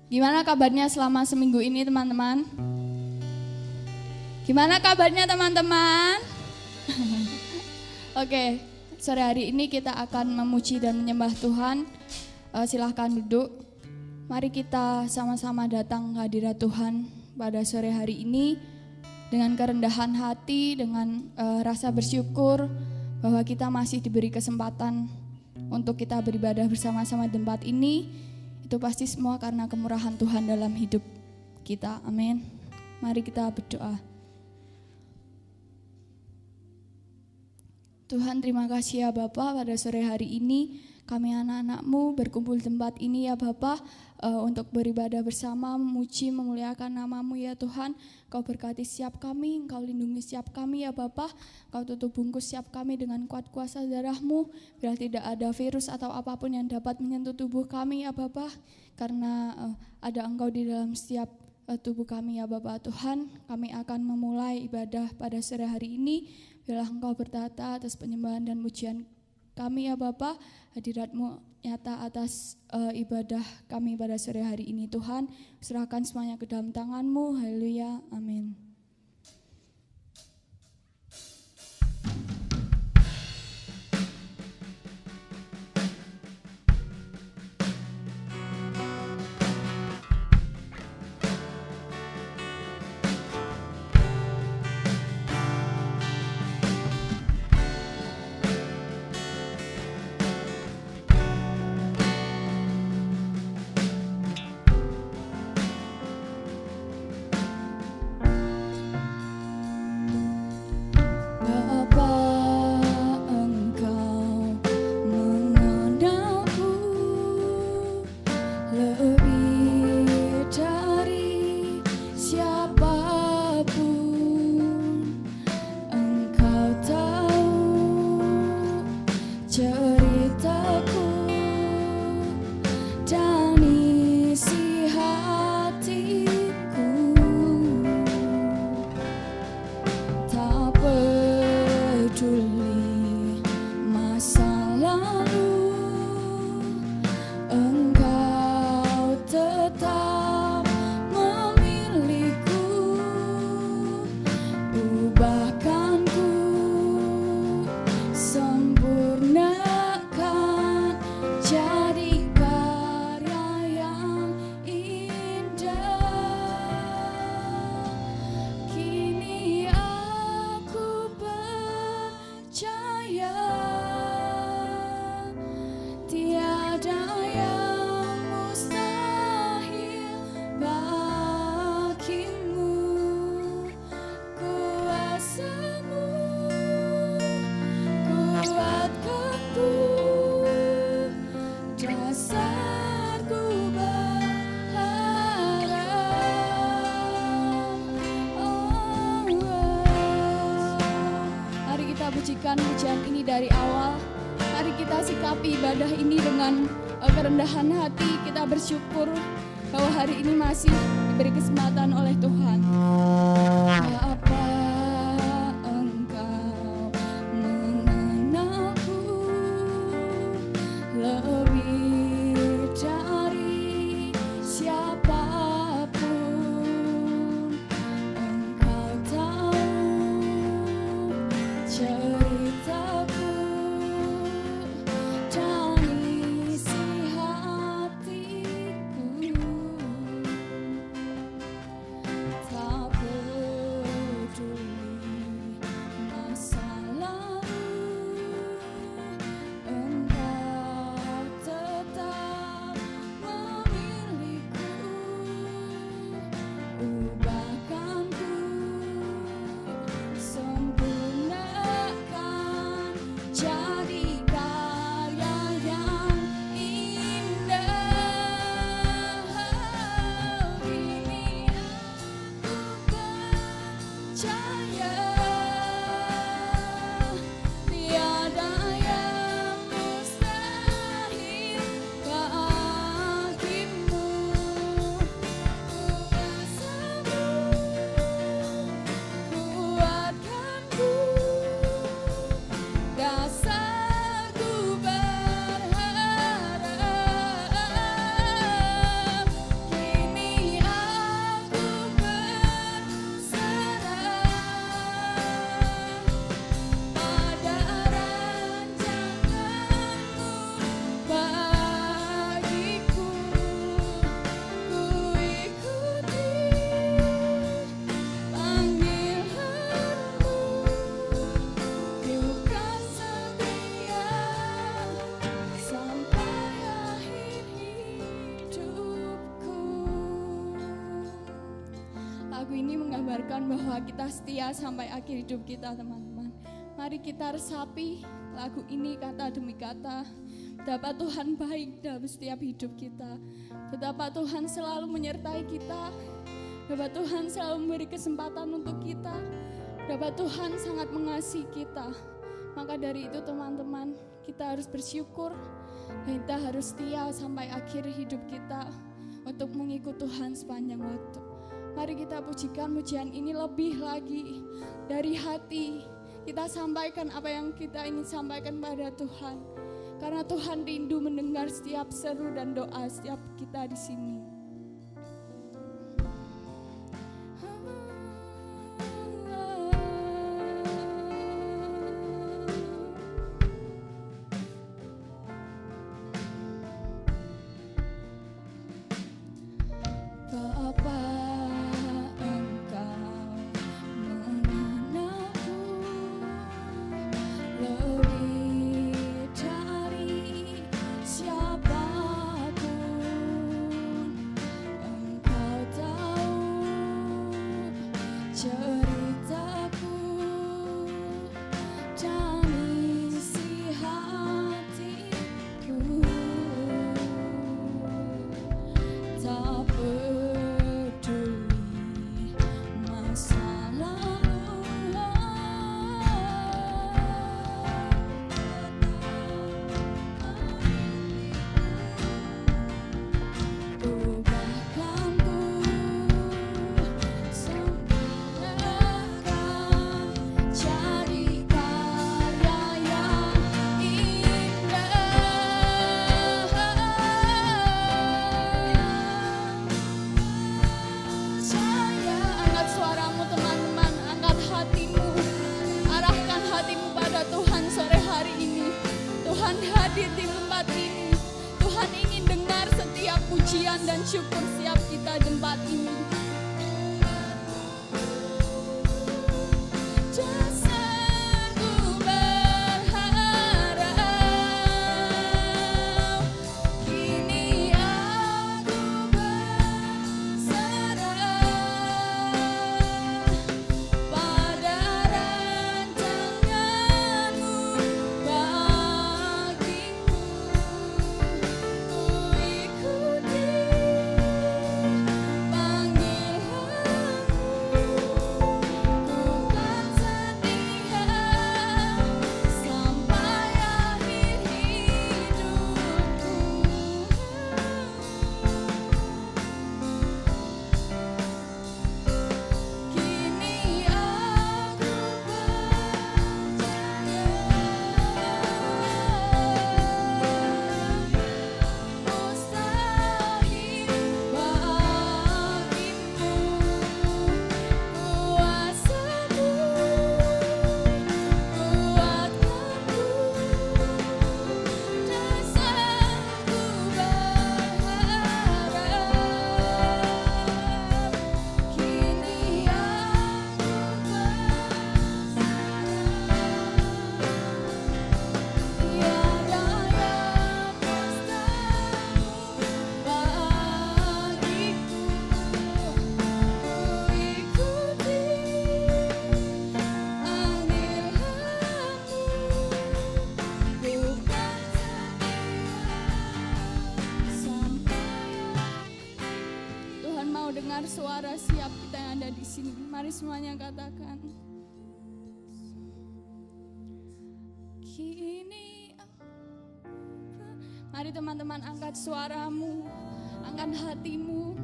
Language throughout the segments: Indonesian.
Gimana kabarnya selama seminggu ini teman-teman? Gimana kabarnya teman-teman? Oke, sore hari ini kita akan memuji dan menyembah Tuhan. Silahkan duduk. Mari kita sama-sama datang ke hadirat Tuhan pada sore hari ini dengan kerendahan hati, dengan rasa bersyukur bahwa kita masih diberi kesempatan untuk kita beribadah bersama-sama di tempat ini. Itu pasti semua karena kemurahan Tuhan dalam hidup kita. Amin. Mari kita berdoa. Tuhan, terima kasih ya Bapa, pada sore hari ini kami anak-anak-Mu berkumpul di tempat ini ya Bapa, untuk beribadah bersama, memuji, memuliakan nama-Mu ya Tuhan. Kau berkati setiap kami, Engkau lindungi setiap kami ya Bapa. Kau tutup bungkus setiap kami dengan kuat kuasa darah-Mu, biar tidak ada virus atau apapun yang dapat menyentuh tubuh kami ya Bapa. Karena ada Engkau di dalam setiap tubuh kami ya Bapa Tuhan. Kami akan memulai ibadah pada sore hari ini. Biarlah Engkau bertata atas penyembahan dan pujian kami ya Bapa. Hadirat-Mu nyata atas ibadah kami pada sore hari ini Tuhan. Serahkan semuanya ke dalam tangan-Mu. Haleluya. Amin. Pujian ini dari awal. Mari kita sikapi ibadah ini dengan kerendahan hati. Kita bersyukur bahwa hari ini masih diberi kesempatan oleh Tuhan. Apa Engkau mengenalku lebih dari siapapun. Engkau tahu ceritaku dan isi hatiku. Tak peduli menggambarkan bahwa kita setia sampai akhir hidup kita, teman-teman. Mari kita resapi lagu ini kata demi kata. Betapa Tuhan baik dalam setiap hidup kita. Betapa Tuhan selalu menyertai kita. Betapa Tuhan selalu memberi kesempatan untuk kita. Betapa Tuhan sangat mengasihi kita. Maka dari itu teman-teman, kita harus bersyukur. Dan kita harus setia sampai akhir hidup kita untuk mengikut Tuhan sepanjang waktu. Mari kita pujikan pujian ini lebih lagi dari hati. Kita sampaikan apa yang kita ingin sampaikan pada Tuhan. Karena Tuhan rindu mendengar setiap seru dan doa setiap kita di sini. Dan syukur siap kita di tempat ini. Dasarku berharap, kini aku berserah pada rancangan-Mu bagiku. Ku ikuti suara siap kita yang ada di sini. Mari semuanya katakan. Kini, mari teman-teman angkat suaramu, angkat hatimu.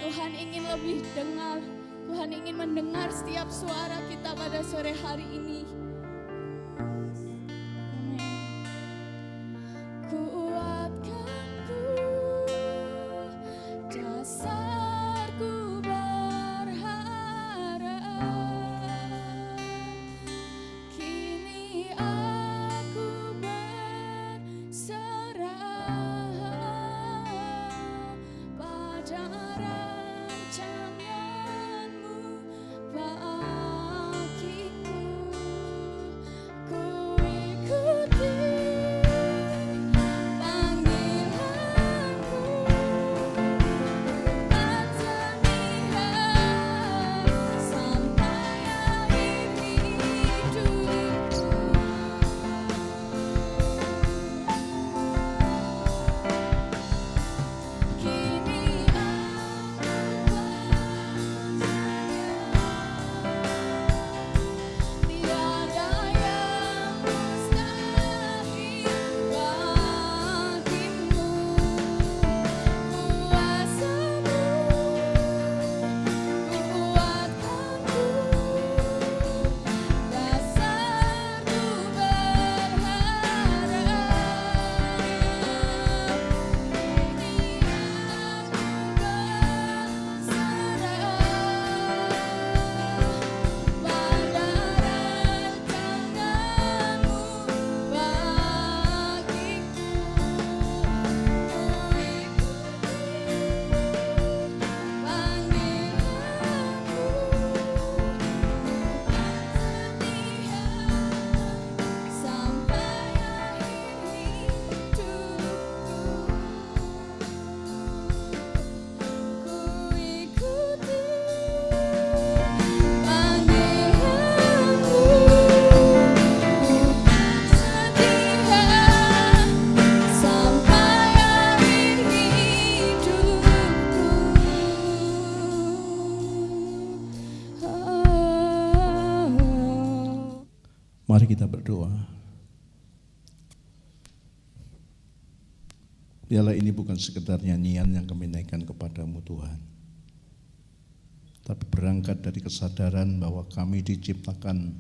Tuhan ingin lebih dengar. Tuhan ingin mendengar setiap suara kita pada sore hari ini. Rancangan-Mu bagiku. Mari kita berdoa. Biarlah ini bukan sekedar nyanyian yang kami naikkan kepadamu Tuhan, tapi berangkat dari kesadaran bahwa kami diciptakan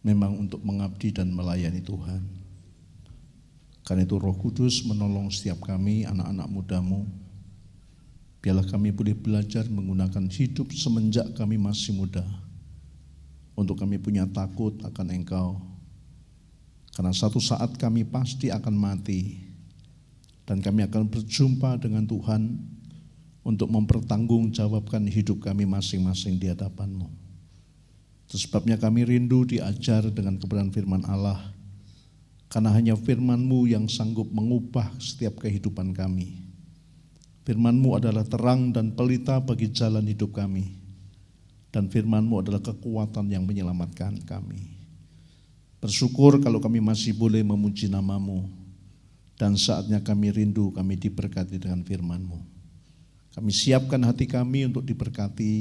memang untuk mengabdi dan melayani Tuhan. Karena itu Roh Kudus menolong setiap kami, anak-anak mudamu. Biarlah kami boleh belajar menggunakan hidup semenjak kami masih muda, untuk kami punya takut akan Engkau. Karena satu saat kami pasti akan mati, dan kami akan berjumpa dengan Tuhan untuk mempertanggungjawabkan hidup kami masing-masing di hadapan-Mu. Itu sebabnya kami rindu diajar dengan kebenaran firman Allah, karena hanya firman-Mu yang sanggup mengubah setiap kehidupan kami. Firman-Mu adalah terang dan pelita bagi jalan hidup kami, dan firman-Mu adalah kekuatan yang menyelamatkan kami. Bersyukur kalau kami masih boleh memuji nama-Mu, dan saatnya kami rindu kami diberkati dengan firman-Mu. Kami siapkan hati kami untuk diberkati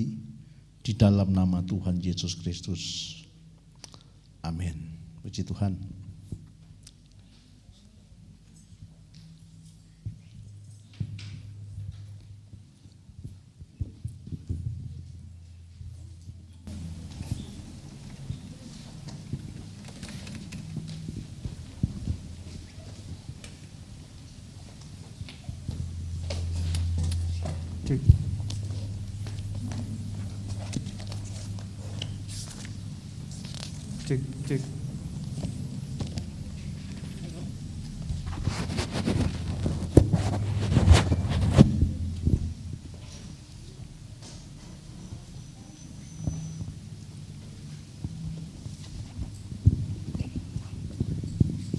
di dalam nama Tuhan Yesus Kristus. Amin. Puji Tuhan. Cek. Cek, cek.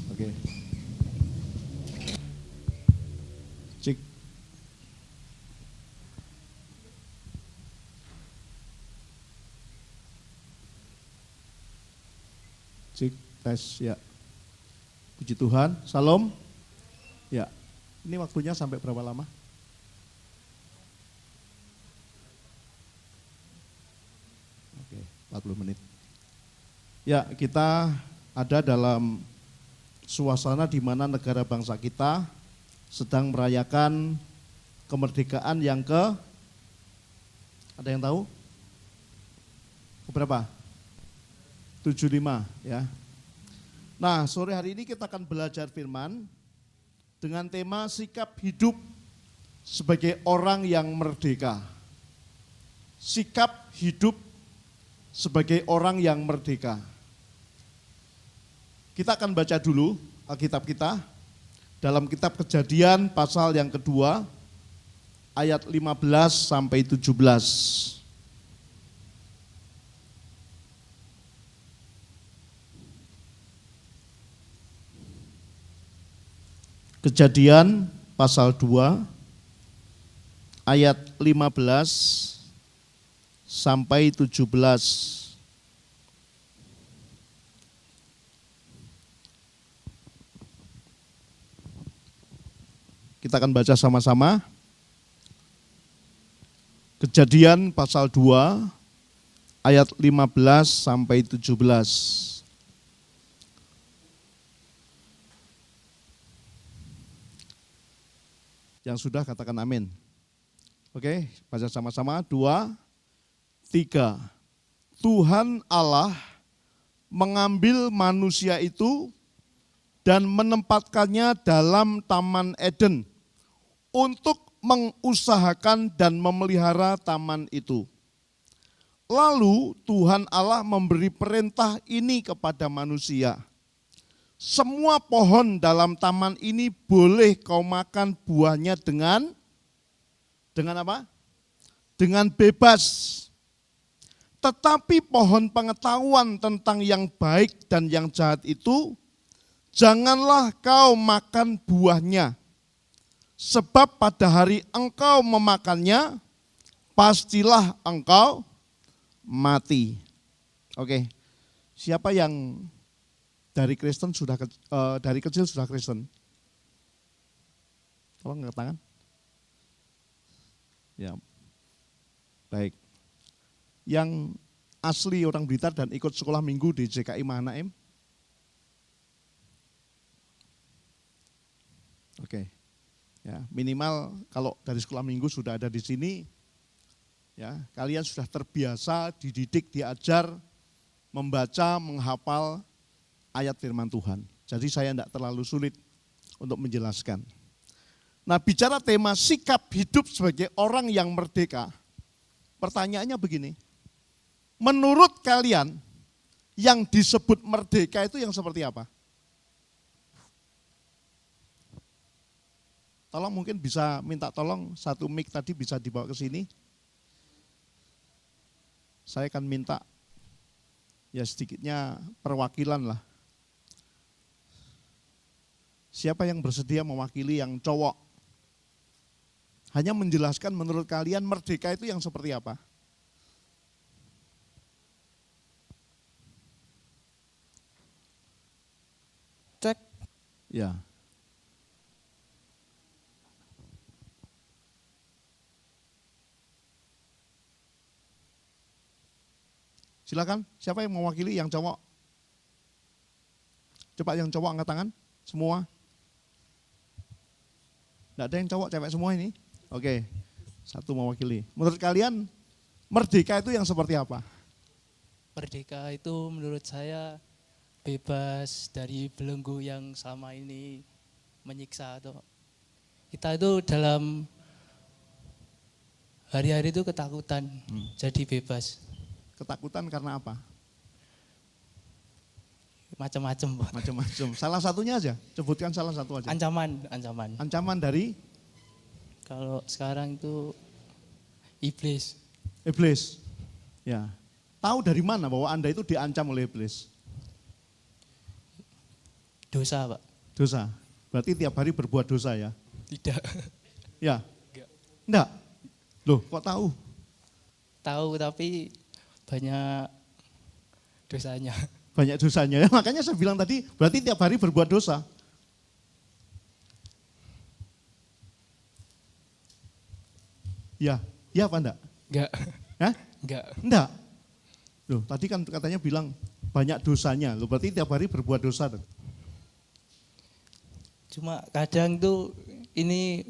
Oke. Cek. Cek, tes, ya. Puji Tuhan, salam. Ya, ini waktunya sampai berapa lama? Oke, 40 menit. Ya, kita ada dalam suasana di mana negara bangsa kita sedang merayakan kemerdekaan yang ada yang tahu? Keberapa? 75 ya. Nah, sore hari ini kita akan belajar firman dengan tema sikap hidup sebagai orang yang merdeka. Sikap hidup sebagai orang yang merdeka. Kita akan baca dulu Alkitab kita dalam kitab Kejadian pasal yang kedua ayat 15 sampai 17. Kejadian pasal 2 ayat 15 sampai 17. Kita akan baca sama-sama. Kejadian pasal 2 ayat 15 sampai 17. Yang sudah katakan amin. Oke, baca sama-sama. 2, 3. Tuhan Allah mengambil manusia itu dan menempatkannya dalam Taman Eden untuk mengusahakan dan memelihara taman itu. Lalu Tuhan Allah memberi perintah ini kepada manusia. Semua pohon dalam taman ini boleh kau makan buahnya dengan apa? Dengan bebas. Tetapi pohon pengetahuan tentang yang baik dan yang jahat itu, janganlah kau makan buahnya. Sebab pada hari engkau memakannya, pastilah engkau mati. Oke, siapa yang dari Kristen dari kecil sudah Kristen? Tolong angkat tangan. Ya, baik. Yang asli orang Blitar dan ikut sekolah minggu di JKI Mahanaim? Oke. Ya, minimal kalau dari sekolah minggu sudah ada di sini, ya, kalian sudah terbiasa dididik, diajar, membaca, menghafal ayat firman Tuhan. Jadi saya tidak terlalu sulit untuk menjelaskan. Nah, bicara tema sikap hidup sebagai orang yang merdeka, pertanyaannya begini, menurut kalian yang disebut merdeka itu yang seperti apa? Tolong mungkin bisa minta tolong satu mic tadi bisa dibawa ke sini. Saya akan minta ya sedikitnya perwakilan lah. Siapa yang bersedia mewakili yang cowok? Hanya menjelaskan menurut kalian merdeka itu yang seperti apa? Cek. Ya. Silakan, siapa yang mewakili yang cowok? Coba yang cowok angkat tangan, semua. Tidak ada yang cowok, cewek semua ini? Oke, satu mewakili. Menurut kalian, merdeka itu yang seperti apa? Merdeka itu menurut saya bebas dari belenggu yang selama ini menyiksa. Atau kita itu dalam hari-hari itu ketakutan, jadi bebas. Ketakutan karena apa? Macam-macam, Pak. Macam-macam. Salah satunya aja, sebutkan salah satu aja. Ancaman. Ancaman dari Kalau sekarang itu iblis. iblis. Ya. Tahu dari mana bahwa Anda itu diancam oleh iblis? Dosa, Pak. Dosa. Berarti tiap hari berbuat dosa ya? Tidak. Ya? Enggak. Enggak? Loh, kok tahu? Tahu tapi banyak dosanya. Banyak dosanya ya, makanya saya bilang tadi berarti tiap hari berbuat dosa. Ya, ya apa enggak? Enggak. Hah? Enggak. Enggak. Loh, tadi kan katanya bilang banyak dosanya, loh berarti tiap hari berbuat dosa. Cuma kadang tuh ini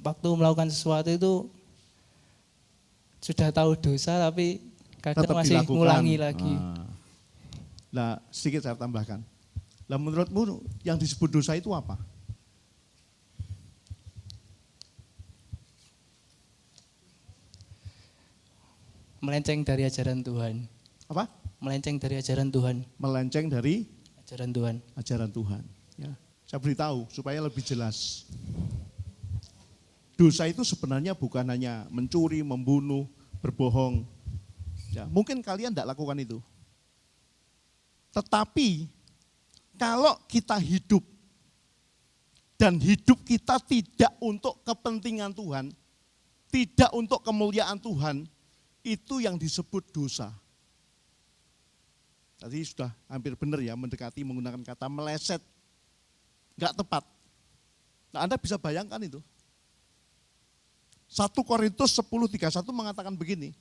waktu melakukan sesuatu itu sudah tahu dosa tapi kadang Tetap masih dilakukan. ngulangi lagi. Nah, sedikit saya tambahkan. Lah menurutmu yang disebut dosa itu apa? Melenceng dari ajaran Tuhan. Apa? Melenceng dari ajaran Tuhan. Melenceng dari Ajaran Tuhan. ajaran Tuhan. Ya, saya beritahu supaya lebih jelas. Dosa itu sebenarnya bukan hanya mencuri, membunuh, berbohong. Ya, mungkin kalian tidak lakukan itu. Tetapi kalau kita hidup dan hidup kita tidak untuk kepentingan Tuhan, tidak untuk kemuliaan Tuhan, itu yang disebut dosa. Tadi sudah hampir benar ya, mendekati menggunakan kata meleset. Enggak tepat. Nah, Anda bisa bayangkan itu. 1 Korintus 10:31 mengatakan begini,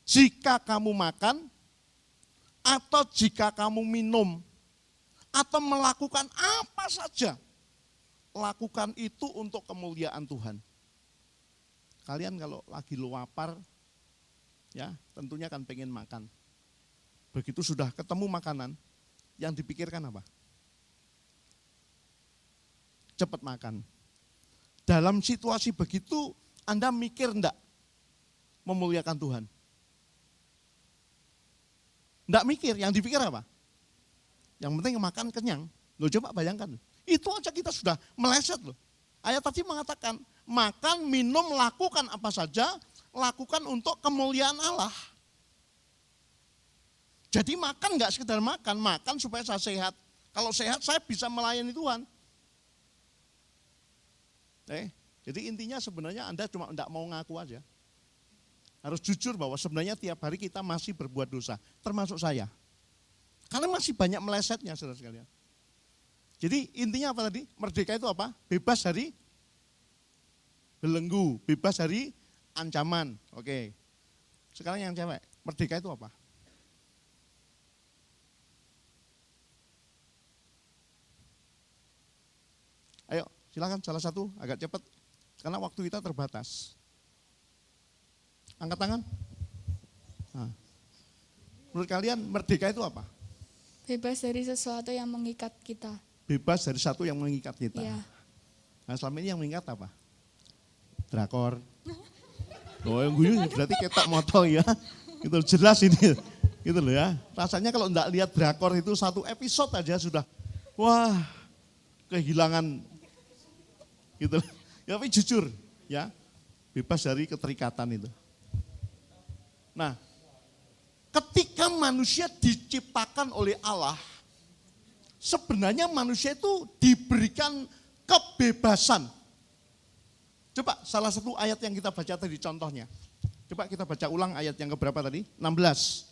jika kamu makan, atau jika kamu minum, atau melakukan apa saja, lakukan itu untuk kemuliaan Tuhan. Kalian kalau lagi lapar, ya tentunya kan pengen makan. Begitu sudah ketemu makanan, yang dipikirkan apa? Cepat makan. Dalam situasi begitu, Anda mikir enggak memuliakan Tuhan? Enggak mikir, yang dipikir apa? Yang penting makan kenyang. Loh coba bayangkan, itu aja kita sudah meleset loh. Ayat tadi mengatakan, makan, minum, lakukan apa saja, lakukan untuk kemuliaan Allah. Jadi makan enggak sekedar makan, makan supaya saya sehat. Kalau sehat saya bisa melayani Tuhan. Jadi intinya sebenarnya Anda cuma enggak mau ngaku aja. Harus jujur bahwa sebenarnya tiap hari kita masih berbuat dosa, termasuk saya. Karena masih banyak melesetnya, saudara sekalian. Jadi intinya apa tadi? Merdeka itu apa? Bebas dari belenggu, bebas dari ancaman. Oke. Sekarang yang cewek, merdeka itu apa? Ayo, silakan salah satu agak cepat karena waktu kita terbatas. Angkat tangan. Nah. Menurut kalian merdeka itu apa? Bebas dari sesuatu yang mengikat kita. Bebas dari satu yang mengikat kita. Iya. Nah, selama ini yang mengikat apa? Drakor. Oh, yang guyu berarti ketok moto ya. Itu jelas ini. Gitu loh ya. Rasanya kalau enggak lihat drakor itu satu episode aja sudah wah, kehilangan gitu. Ya, tapi jujur ya. Bebas dari keterikatan itu. Nah, ketika manusia diciptakan oleh Allah, sebenarnya manusia itu diberikan kebebasan. Coba salah satu ayat yang kita baca tadi contohnya. Coba kita baca ulang ayat yang keberapa tadi? 16.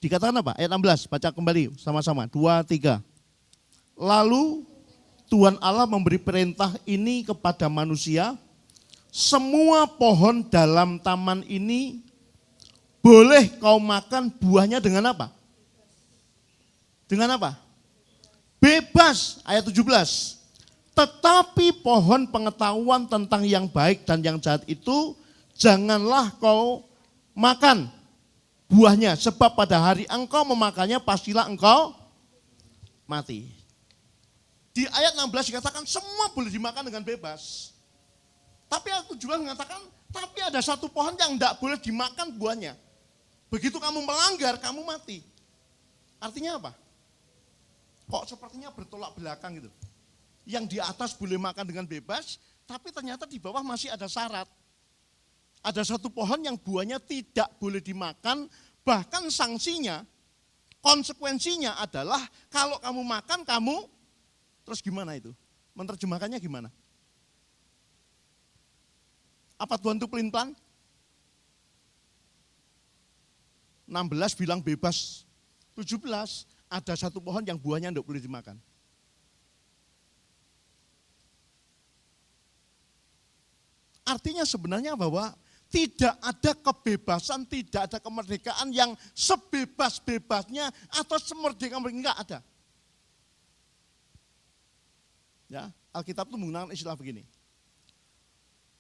Dikatakan apa? Ayat 16, baca kembali sama-sama. 2, 3. Lalu Tuhan Allah memberi perintah ini kepada manusia, semua pohon dalam taman ini boleh kau makan buahnya dengan apa? Dengan apa? Bebas, ayat 17. Tetapi pohon pengetahuan tentang yang baik dan yang jahat itu janganlah kau makan buahnya, sebab pada hari engkau memakannya pastilah engkau mati. Di ayat 16 dikatakan semua boleh dimakan dengan bebas. Tapi ayat 17 mengatakan, tapi ada satu pohon yang tidak boleh dimakan buahnya. Begitu kamu melanggar, kamu mati. Artinya apa? Kok sepertinya bertolak belakang gitu. Yang di atas boleh makan dengan bebas, tapi ternyata di bawah masih ada syarat. Ada satu pohon yang buahnya tidak boleh dimakan, bahkan sanksinya, konsekuensinya adalah kalau kamu makan, kamu, terus gimana itu? Menerjemahkannya gimana? Apa Tuhan itu pelin-pelan? 16 bilang bebas, 17 ada satu pohon yang buahnya tidak boleh dimakan. Artinya sebenarnya bahwa tidak ada kebebasan, tidak ada kemerdekaan yang sebebas-bebasnya atau semerdeka-merdeka, enggak ada. Ya, Alkitab itu menggunakan istilah begini.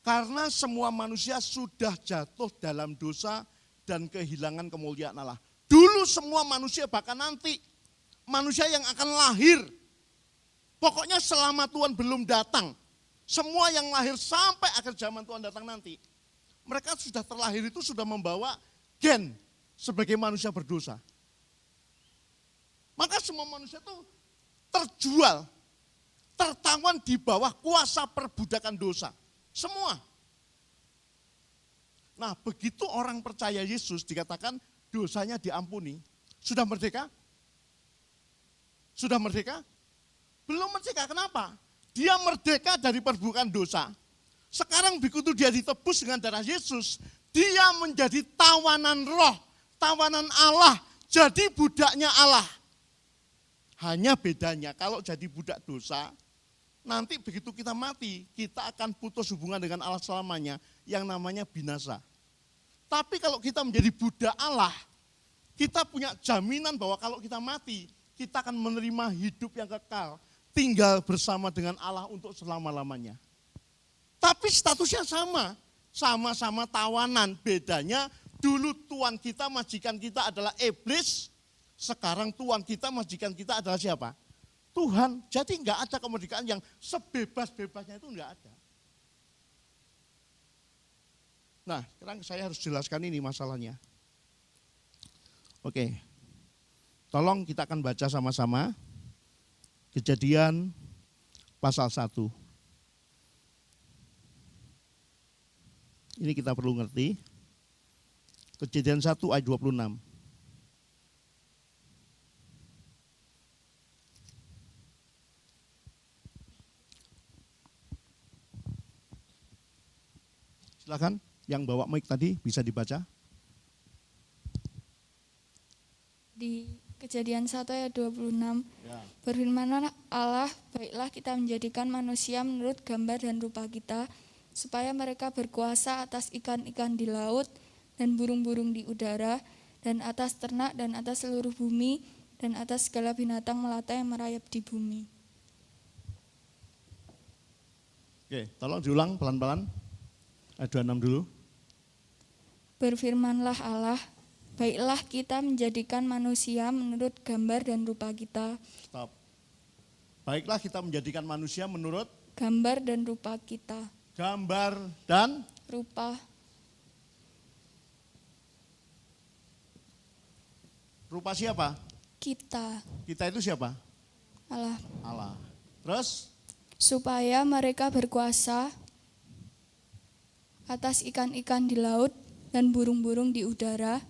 Karena semua manusia sudah jatuh dalam dosa dan kehilangan kemuliaan Allah. Dulu semua manusia, bahkan nanti manusia yang akan lahir. Pokoknya selama Tuhan belum datang, semua yang lahir sampai akhir zaman Tuhan datang nanti, mereka sudah terlahir itu sudah membawa gen sebagai manusia berdosa. Maka semua manusia itu terjual, tertawan di bawah kuasa perbudakan dosa. Semua. Nah, begitu orang percaya Yesus dikatakan dosanya diampuni. Sudah merdeka? Sudah merdeka? Belum merdeka, kenapa? Dia merdeka dari perbudakan dosa. Sekarang begitu dia ditebus dengan darah Yesus, dia menjadi tawanan roh, tawanan Allah, jadi budaknya Allah. Hanya bedanya kalau jadi budak dosa, nanti begitu kita mati, kita akan putus hubungan dengan Allah selamanya, yang namanya binasa. Tapi kalau kita menjadi budak Allah, kita punya jaminan bahwa kalau kita mati, kita akan menerima hidup yang kekal, tinggal bersama dengan Allah untuk selama-lamanya. Tapi statusnya sama, sama-sama tawanan. Bedanya dulu Tuhan kita, majikan kita adalah iblis, sekarang Tuhan kita, majikan kita adalah siapa? Tuhan. Jadi enggak ada kemerdekaan yang sebebas-bebasnya, itu enggak ada. Nah, sekarang saya harus jelaskan ini masalahnya. Oke, tolong kita akan baca sama-sama Kejadian pasal 1. Ini kita perlu ngerti. Kejadian 1 ayat 26. Silakan, yang bawa mic tadi bisa dibaca. Di Kejadian 1 ayat 26, Ya. berfirmanlah Allah, baiklah kita menjadikan manusia menurut gambar dan rupa kita, supaya mereka berkuasa atas ikan-ikan di laut dan burung-burung di udara, dan atas ternak dan atas seluruh bumi, dan atas segala binatang melata yang merayap di bumi. Oke, tolong diulang pelan-pelan. Ayat 26 dulu. Berfirmanlah Allah, baiklah kita menjadikan manusia menurut gambar dan rupa kita. Stop. Baiklah kita menjadikan manusia menurut Gambar dan rupa kita. gambar dan Rupa. rupa siapa? Kita. Kita itu siapa? Allah. Allah. Terus Supaya mereka berkuasa atas ikan-ikan di laut dan burung-burung di udara,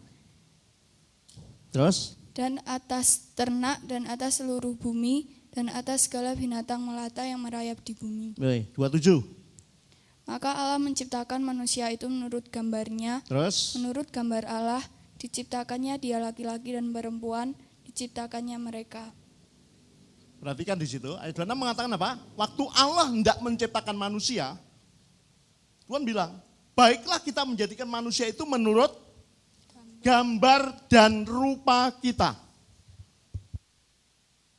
terus dan atas ternak dan atas seluruh bumi, dan atas segala binatang melata yang merayap di bumi. 27. Maka Allah menciptakan manusia itu menurut gambarnya, Terus menurut gambar Allah diciptakannya dia laki-laki dan perempuan, diciptakannya mereka. perhatikan di situ, ayat 26 mengatakan apa? Waktu Allah hendak menciptakan manusia, Tuhan bilang, baiklah kita menjadikan manusia itu menurut gambar dan rupa kita.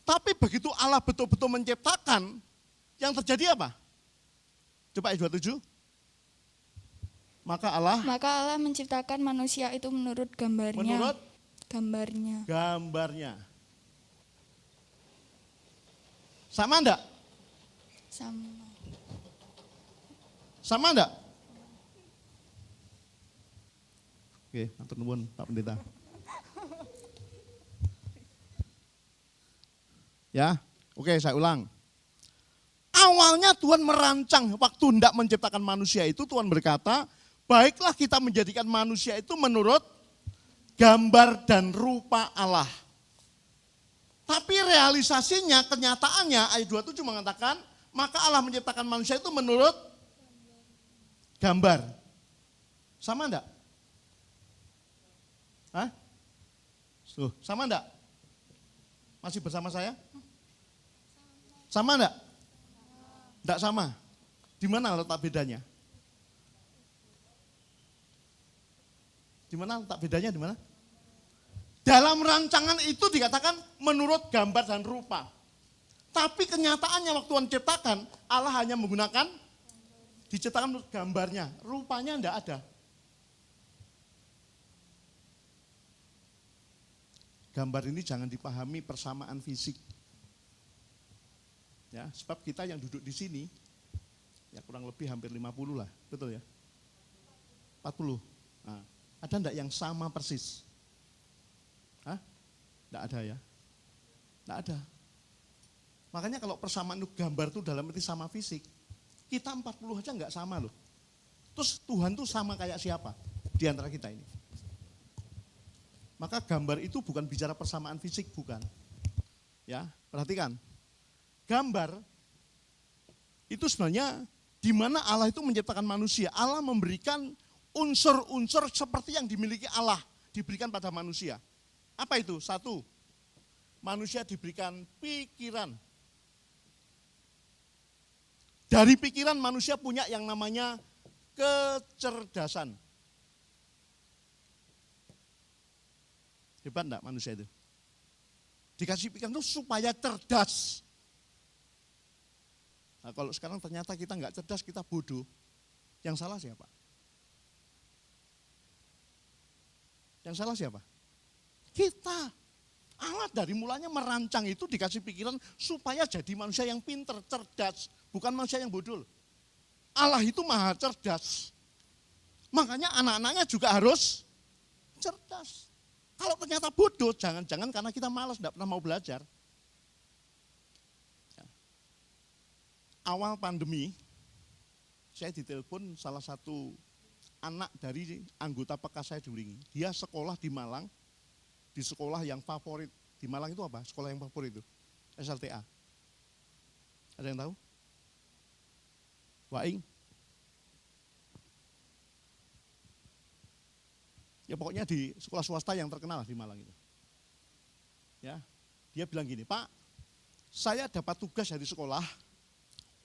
Tapi begitu Allah betul-betul menciptakan, yang terjadi apa? Coba ayat 27. Maka Allah menciptakan manusia itu menurut gambarnya. menurut Gambarnya. gambarnya. Sama enggak? Sama. Sama enggak? Oke, matur nuwun Pak Pendeta. Ya, oke saya ulang. Awalnya Tuhan merancang waktu hendak menciptakan manusia itu Tuhan berkata, baiklah kita menjadikan manusia itu menurut gambar dan rupa Allah. Tapi realisasinya, kenyataannya ayat 27 mengatakan, maka Allah menciptakan manusia itu menurut gambar. Sama enggak? Hah? Sama enggak? Masih bersama saya? Sama enggak? Enggak sama. Di mana letak bedanya? Di mana letak bedanya di mana? Dalam rancangan itu dikatakan menurut gambar dan rupa. Tapi kenyataannya waktu Tuhan ciptakan, Allah hanya menggunakan diciptakan menurut gambarnya, rupanya enggak ada. Gambar ini jangan dipahami persamaan fisik. Ya, sebab kita yang duduk di sini, ya kurang lebih hampir 50 lah, betul ya? 40. Nah, ada enggak yang sama persis? Hah? Enggak ada ya? Enggak ada. Makanya kalau persamaan itu gambar itu dalam arti sama fisik, kita 40 aja enggak sama loh. Terus Tuhan tuh sama kayak siapa di antara kita ini? Maka gambar itu bukan bicara persamaan fisik, bukan. Ya, perhatikan. Gambar itu sebenarnya di mana Allah itu menciptakan manusia. Allah memberikan unsur-unsur seperti yang dimiliki Allah, diberikan pada manusia. Apa itu? Satu, manusia diberikan pikiran. Dari pikiran manusia punya yang namanya kecerdasan. Hebat enggak manusia itu? Dikasih pikiran itu supaya cerdas. Nah, kalau sekarang ternyata kita enggak cerdas, kita bodoh. Yang salah siapa? Yang salah siapa? Kita. Allah dari mulanya merancang itu dikasih pikiran supaya jadi manusia yang pinter, cerdas. Bukan manusia yang bodoh. Allah itu maha cerdas. Makanya anak-anaknya juga harus cerdas. Kalau ternyata bodoh, jangan-jangan karena kita malas, tidak pernah mau belajar. Awal pandemi, saya ditelepon salah satu anak dari anggota PK saya di Ulingi. Dia sekolah di Malang, di sekolah yang favorit. Di Malang itu apa? Sekolah yang favorit itu? SLTA. Ada yang tahu? Waing? Ya pokoknya di sekolah swasta yang terkenal di Malang itu. Ya, dia bilang gini, Pak, saya dapat tugas dari sekolah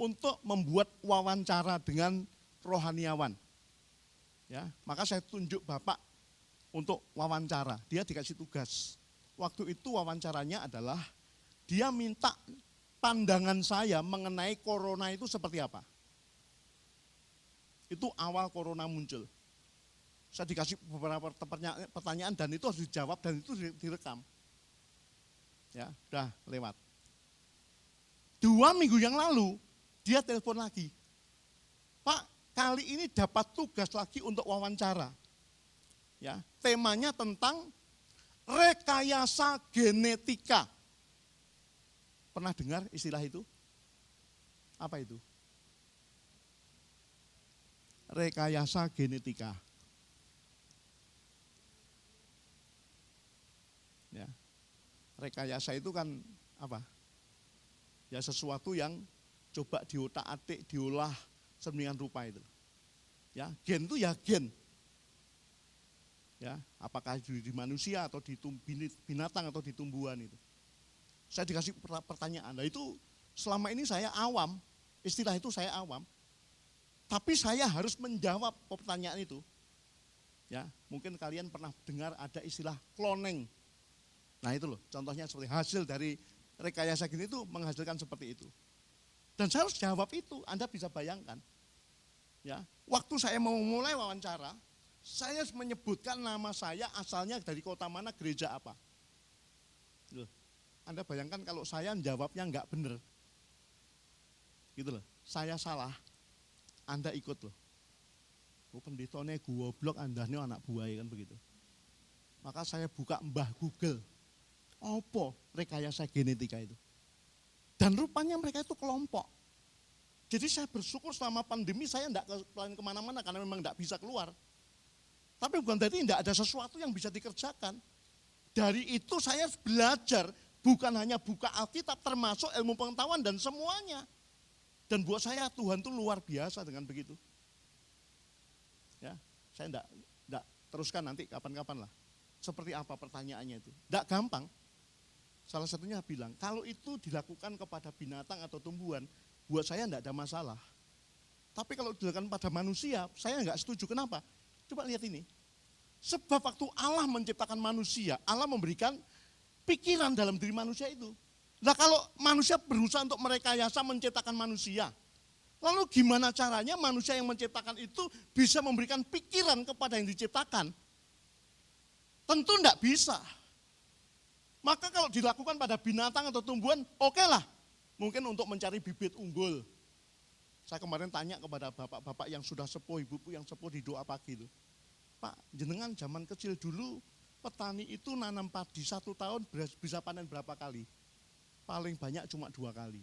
untuk membuat wawancara dengan rohaniawan. Ya, maka saya tunjuk Bapak untuk wawancara. Dia dikasih tugas. Waktu itu wawancaranya adalah dia minta pandangan saya mengenai corona itu seperti apa. Itu awal corona muncul. Saya dikasih beberapa pertanyaan dan itu harus dijawab dan itu direkam. Ya, udah lewat. 2 minggu yang lalu dia telepon lagi. Pak, kali ini dapat tugas lagi untuk wawancara. Ya, temanya tentang rekayasa genetika. Pernah dengar istilah itu? Apa itu? Rekayasa genetika. Ya. Rekayasa itu kan apa? Ya sesuatu yang coba diotak-atik, diolah sedemikian rupa itu. Ya, gen itu ya gen. Ya, apakah di manusia atau di binatang atau di tumbuhan itu. Saya dikasih pertanyaan. Nah itu selama ini saya awam, istilah itu saya awam. Tapi saya harus menjawab pertanyaan itu. Ya, mungkin kalian pernah dengar ada istilah cloning. Nah itu loh, contohnya seperti hasil dari rekayasa gini itu menghasilkan seperti itu. Dan saya harus jawab itu, Anda bisa bayangkan. Ya, waktu saya mau mulai wawancara, saya menyebutkan nama saya asalnya dari kota mana, gereja apa. Loh, Anda bayangkan kalau saya jawabnya enggak benar. Gitu loh, saya salah, Anda ikut loh. Oh pendetanya goblok, Anda ini anak buaya kan begitu. Maka saya buka Mbah Google. Apa rekayasa genetika itu? Dan rupanya mereka itu kelompok. Jadi saya bersyukur selama pandemi saya enggak kemana-mana karena memang enggak bisa keluar. Tapi bukan berarti tidak ada sesuatu yang bisa dikerjakan. Dari itu saya belajar, bukan hanya buka Alkitab, termasuk ilmu pengetahuan dan semuanya. Dan buat saya Tuhan itu luar biasa dengan begitu. Ya, saya enggak teruskan nanti kapan-kapan lah. Seperti apa pertanyaannya itu. Enggak gampang. Salah satunya bilang, kalau itu dilakukan kepada binatang atau tumbuhan, buat saya enggak ada masalah. Tapi kalau dilakukan pada manusia, saya enggak setuju. Kenapa? Coba lihat ini. Sebab waktu Allah menciptakan manusia, Allah memberikan pikiran dalam diri manusia itu. Nah kalau manusia berusaha untuk merekayasa menciptakan manusia, lalu gimana caranya manusia yang menciptakan itu bisa memberikan pikiran kepada yang diciptakan? Tentu enggak bisa. Maka kalau dilakukan pada binatang atau tumbuhan, oke lah. Mungkin untuk mencari bibit unggul. Saya kemarin tanya kepada bapak-bapak yang sudah sepuh, ibu-ibu yang sepuh di doa pagi itu. Pak, jenengan zaman kecil dulu petani itu nanam padi 1 tahun bisa panen berapa kali? Paling banyak cuma 2 kali.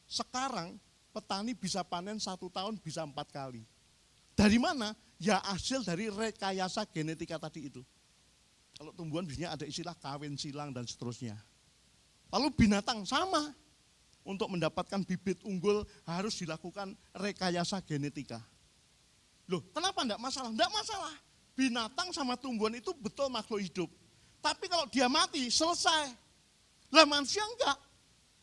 Sekarang petani bisa panen 1 tahun bisa 4 kali. Dari mana? Ya hasil dari rekayasa genetika tadi itu. Kalau tumbuhan biasanya ada istilah kawin silang dan seterusnya. Lalu binatang sama. Untuk mendapatkan bibit unggul harus dilakukan rekayasa genetika. Loh, kenapa enggak masalah? Enggak masalah. Binatang sama tumbuhan itu betul makhluk hidup. Tapi kalau dia mati, selesai. Lah manusia enggak.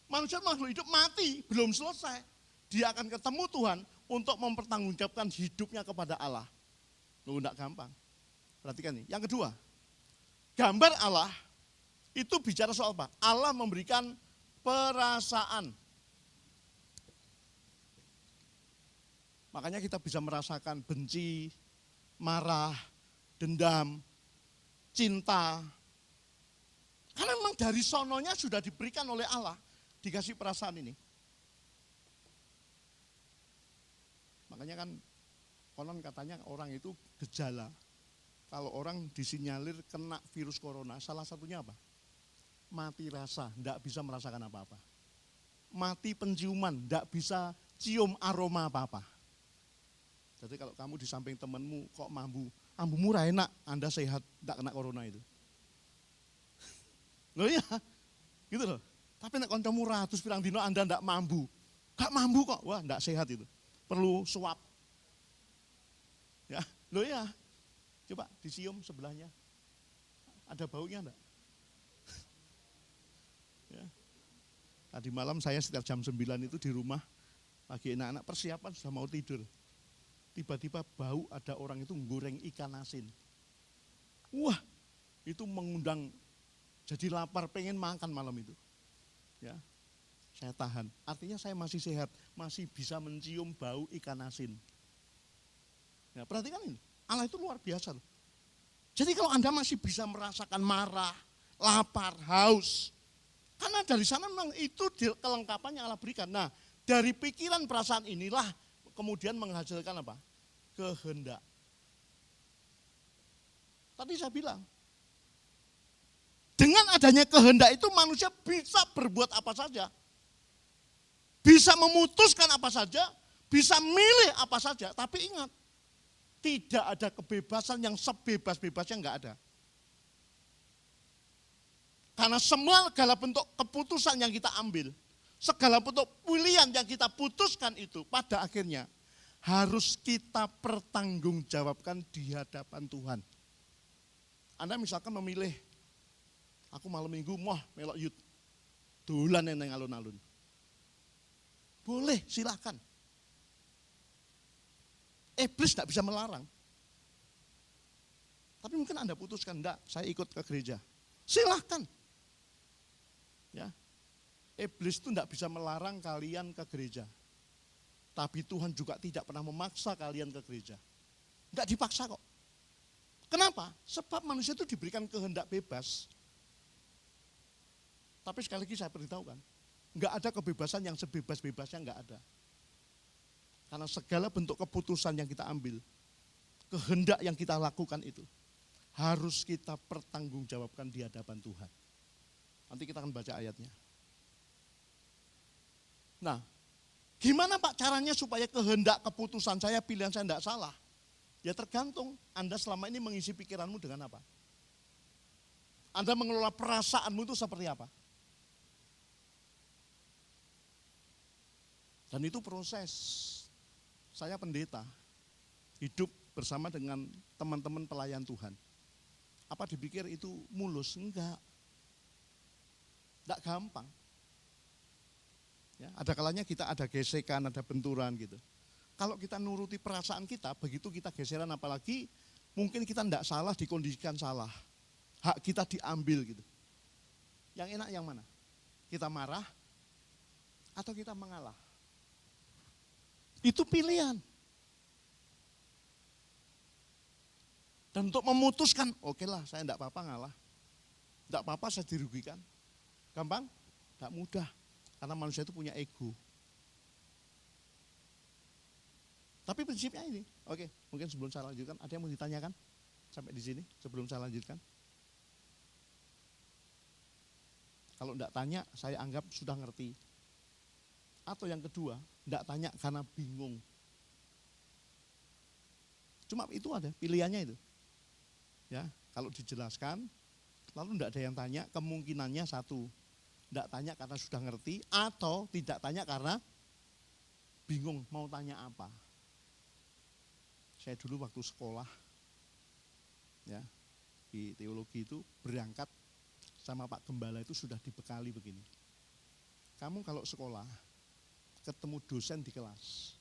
Manusia makhluk hidup mati, belum selesai. Dia akan ketemu Tuhan untuk mempertanggungjawabkan hidupnya kepada Allah. Loh, enggak gampang. Perhatikan nih. Yang kedua, gambar Allah itu bicara soal apa? Allah memberikan perasaan. Makanya kita bisa merasakan benci, marah, dendam, cinta. Karena memang dari sononya sudah diberikan oleh Allah, dikasih perasaan ini. Makanya kan konon katanya orang itu gejala. Kalau orang disinyalir kena virus corona, salah satunya apa? Mati rasa, tidak bisa merasakan apa-apa. Mati penciuman, tidak bisa cium aroma apa-apa. Jadi kalau kamu di samping temanmu kok mambu murah enak, Anda sehat, tidak kena corona itu. Loh iya, gitu loh. Tapi nek kancamu ratus pirang dino Anda tidak mambu, gak mambu kok, wah tidak sehat itu. Perlu swab. Ya, loh iya. Coba dicium sebelahnya, ada baunya enggak? Ya. Tadi malam saya sekitar jam 9 itu di rumah, lagi anak-anak persiapan sudah mau tidur. tiba-tiba bau ada orang itu goreng ikan asin. Wah, itu mengundang, jadi lapar pengen makan malam itu. Ya, saya tahan. Artinya saya masih sehat, masih bisa mencium bau ikan asin. Ya, perhatikan ini, Allah itu luar biasa loh. Jadi kalau Anda masih bisa merasakan marah, lapar, haus, karena dari sana memang itu kelengkapan yang Allah berikan. Nah, dari pikiran perasaan inilah kemudian menghasilkan apa? Kehendak. Tadi saya bilang, dengan adanya kehendak itu manusia bisa berbuat apa saja. Bisa memutuskan apa saja, bisa milih apa saja. Tapi ingat, tidak ada kebebasan yang sebebas-bebasnya, enggak ada. Karena segala bentuk keputusan yang kita ambil, segala bentuk pilihan yang kita putuskan itu pada akhirnya harus kita pertanggungjawabkan di hadapan Tuhan. Anda misalkan memilih, aku malam minggu mau melok yut, dolan neng alun-alun. Boleh, silakan. Iblis tidak bisa melarang. Tapi mungkin Anda putuskan, enggak, saya ikut ke gereja. Silakan. Ya, iblis itu tidak bisa melarang kalian ke gereja. Tapi Tuhan juga tidak pernah memaksa kalian ke gereja. Enggak dipaksa kok. Kenapa? Sebab manusia itu diberikan kehendak bebas. Tapi sekali lagi saya beritahukan, enggak ada kebebasan yang sebebas-bebasnya, enggak ada. Karena segala bentuk keputusan yang kita ambil, kehendak yang kita lakukan itu, harus kita pertanggungjawabkan di hadapan Tuhan. Nanti kita akan baca ayatnya. Nah, gimana Pak caranya supaya kehendak keputusan saya, pilihan saya tidak salah? Ya tergantung Anda selama ini mengisi pikiranmu dengan apa. Anda mengelola perasaanmu itu seperti apa. Dan itu proses. Saya pendeta, hidup bersama dengan teman-teman pelayan Tuhan. Apa dipikir itu mulus? Enggak. Enggak gampang. Ya, ada kalanya kita ada gesekan, ada benturan gitu. Kalau kita nuruti perasaan kita, begitu kita geseran, apalagi mungkin kita tidak salah, dikondisikan salah. Hak kita diambil gitu. Yang enak yang mana? Kita marah atau kita mengalah? Itu pilihan. Dan untuk memutuskan, oke lah saya tidak apa-apa ngalah. Tidak apa-apa saya dirugikan. Gampang? Tidak mudah. Karena manusia itu punya ego. Tapi prinsipnya ini, oke, mungkin sebelum saya lanjutkan, ada yang mau ditanyakan sampai di sini sebelum saya lanjutkan? Kalau enggak tanya, saya anggap sudah ngerti. Atau yang kedua, enggak tanya karena bingung. Cuma itu ada, pilihannya itu. Ya, kalau dijelaskan, lalu enggak ada yang tanya, kemungkinannya satu. Enggak tanya karena sudah ngerti, atau tidak tanya karena bingung mau tanya apa. Saya dulu waktu sekolah, ya, di teologi itu berangkat sama Pak Gembala itu sudah dibekali begini. Kamu kalau sekolah, ketemu dosen di kelas,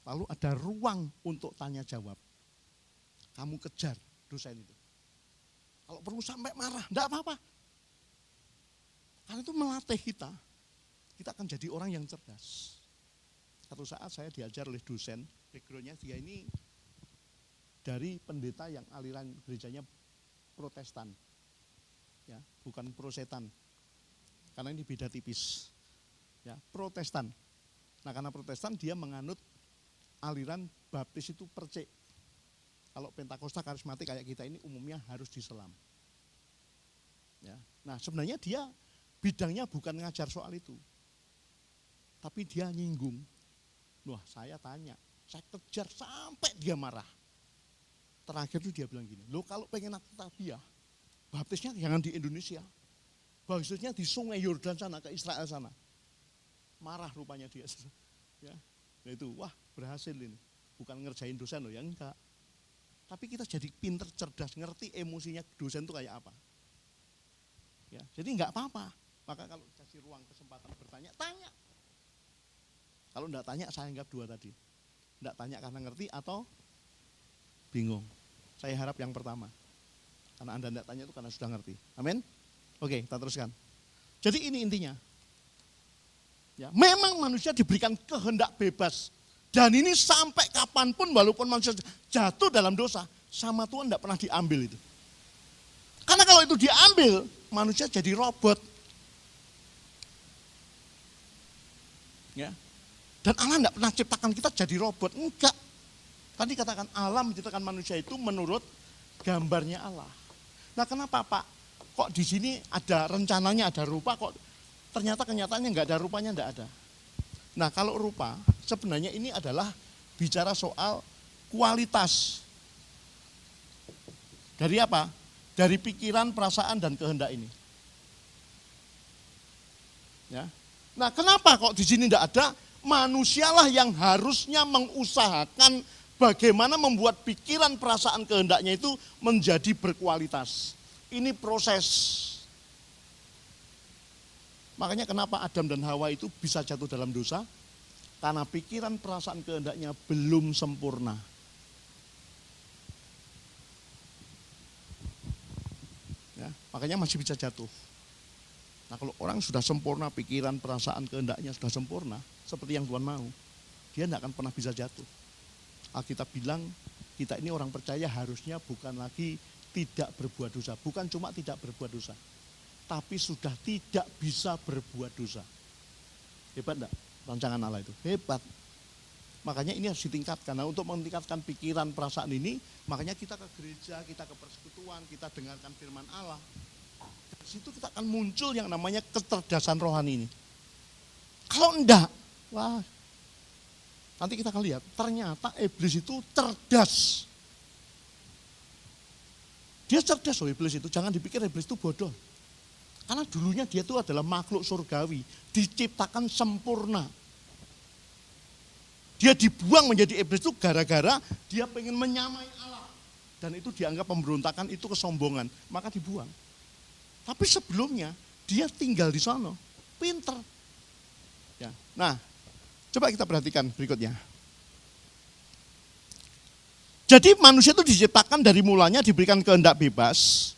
lalu ada ruang untuk tanya jawab, kamu kejar dosen itu. Kalau perlu sampai marah, enggak apa-apa. Karena itu melatih kita akan jadi orang yang cerdas. Satu saat saya diajar oleh dosen, backgroundnya dia ini dari pendeta yang aliran gerejanya Protestan, ya, bukan Prosetan, karena ini beda tipis, ya, Protestan. Nah karena Protestan dia menganut aliran baptis itu percik. Kalau Pentakosta karismatik kayak kita ini umumnya harus diselam. Ya, nah sebenarnya dia bidangnya bukan ngajar soal itu, tapi dia nyinggung. Wah saya tanya, saya kejar sampai dia marah. Terakhir itu dia bilang gini, lo kalau pengen aktabiah, baptisnya jangan di Indonesia, baptisnya di sungai Yordan sana, ke Israel sana. Marah rupanya dia. Ya, nah itu, wah berhasil ini. Bukan ngerjain dosen loh, ya enggak. Tapi kita jadi pinter, cerdas, ngerti emosinya dosen itu kayak apa. Ya, jadi enggak apa-apa. Maka kalau kasih ruang kesempatan bertanya, tanya. Kalau enggak tanya, saya anggap dua tadi. Enggak tanya karena ngerti atau bingung? Saya harap yang pertama. Karena Anda enggak tanya itu karena sudah ngerti. Amin? Oke, kita teruskan. Jadi ini intinya. Ya, memang manusia diberikan kehendak bebas. Dan ini sampai kapanpun walaupun manusia jatuh dalam dosa, sama Tuhan enggak pernah diambil itu. Karena kalau itu diambil, manusia jadi robot. Ya. Dan Allah enggak pernah ciptakan kita jadi robot, enggak. Tadi katakan Allah menciptakan manusia itu menurut gambarnya Allah. Nah, kenapa Pak? Kok di sini ada rencananya, ada rupa, kok ternyata kenyataannya enggak ada rupanya, enggak ada. Nah, kalau rupa, sebenarnya ini adalah bicara soal kualitas. Dari apa? Dari pikiran, perasaan, dan kehendak ini. Ya. Nah, kenapa kok di sini enggak ada? Manusialah yang harusnya mengusahakan bagaimana membuat pikiran, perasaan, kehendaknya itu menjadi berkualitas. Ini proses. Makanya kenapa Adam dan Hawa itu bisa jatuh dalam dosa? Karena pikiran, perasaan, kehendaknya belum sempurna. Ya, makanya masih bisa jatuh. Nah, kalau orang sudah sempurna, pikiran, perasaan, kehendaknya sudah sempurna, seperti yang Tuhan mau, dia tidak akan pernah bisa jatuh. Alkitab bilang, kita ini orang percaya harusnya bukan lagi tidak berbuat dosa. Bukan cuma tidak berbuat dosa, tapi sudah tidak bisa berbuat dosa. Hebat enggak? Rancangan Allah itu hebat. Makanya ini harus ditingkatkan. Nah, untuk meningkatkan pikiran, perasaan ini, makanya kita ke gereja, kita ke persekutuan, kita dengarkan firman Allah. Dari situ kita akan muncul yang namanya kecerdasan rohani ini. Kalau enggak, wah, nanti kita akan lihat, ternyata iblis itu cerdas. Dia cerdas loh iblis itu, jangan dipikir iblis itu bodoh. Karena dulunya dia itu adalah makhluk surgawi, diciptakan sempurna. Dia dibuang menjadi iblis itu gara-gara dia pengen menyamai Allah. Dan itu dianggap pemberontakan, itu kesombongan, maka dibuang. Tapi sebelumnya dia tinggal di sana, pinter. Ya. Nah, coba kita perhatikan berikutnya. Jadi manusia itu diciptakan dari mulanya diberikan kehendak bebas,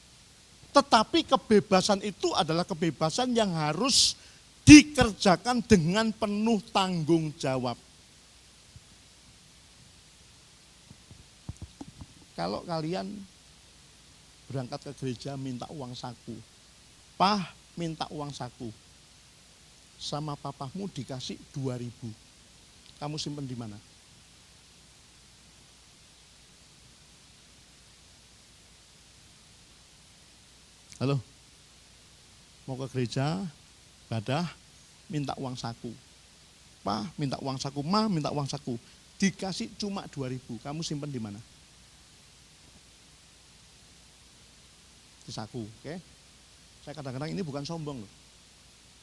tetapi kebebasan itu adalah kebebasan yang harus dikerjakan dengan penuh tanggung jawab. Kalau kalian berangkat ke gereja minta uang saku, Pah minta uang saku, sama papamu dikasih 2.000, kamu simpen di mana? Halo, mau ke gereja, ibadah, minta uang saku, Pah minta uang saku, Ma minta uang saku, dikasih cuma 2.000, kamu simpen di mana? Di saku, oke? Saya kadang-kadang ini bukan sombong loh.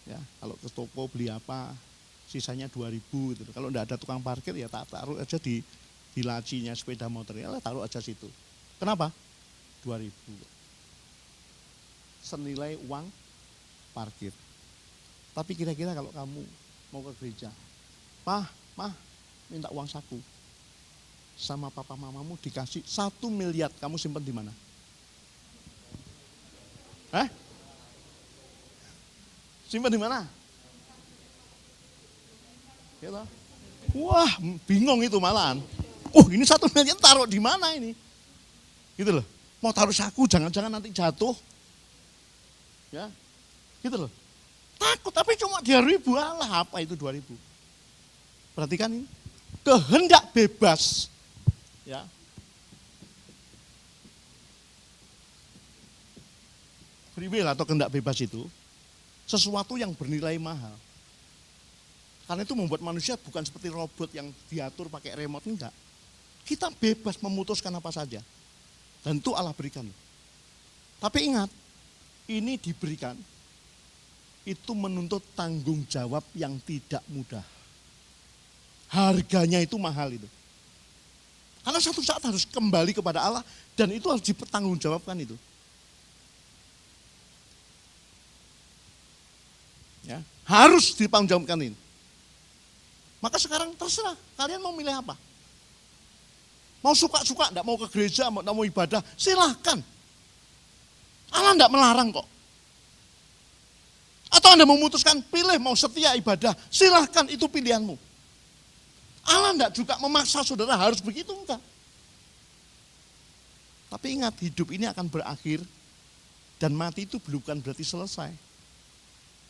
Ya, kalau ke toko beli apa, sisanya 2.000 gitu. Kalau enggak ada tukang parkir ya tak taruh aja di lacinya sepeda motor, ya taruh aja situ. Kenapa? 2.000. Senilai uang parkir. Tapi kira-kira kalau kamu mau ke gereja, Pah, Mah, minta uang saku. Sama papa mamamu dikasih 1 miliar, kamu simpen di mana? Hah? Simpan di mana? Gitu. Wah, bingung itu malahan. Ini 1 miliar taruh di mana ini? Gitu loh. Mau taruh saku, jangan-jangan nanti jatuh. Ya, gitu loh. Takut, tapi cuma 2.000, alah apa itu 2.000? Perhatikan ini, kehendak bebas. Ya. Free will atau kehendak bebas itu sesuatu yang bernilai mahal. Karena itu membuat manusia bukan seperti robot yang diatur pakai remote, enggak. Kita bebas memutuskan apa saja. Dan itu Allah berikan. Tapi ingat, ini diberikan, itu menuntut tanggung jawab yang tidak mudah. Harganya itu mahal itu. Karena satu saat harus kembali kepada Allah dan itu harus dipertanggungjawabkan itu. Ya, harus dipertanggungjawabkan ini. Maka sekarang terserah, kalian mau milih apa? Mau suka-suka, enggak mau ke gereja, enggak mau ibadah, silahkan. Allah enggak melarang kok. Atau Anda memutuskan pilih mau setia ibadah, silahkan, itu pilihanmu. Allah enggak juga memaksa saudara harus begitu, enggak. Tapi ingat, hidup ini akan berakhir dan mati itu bukan berarti selesai.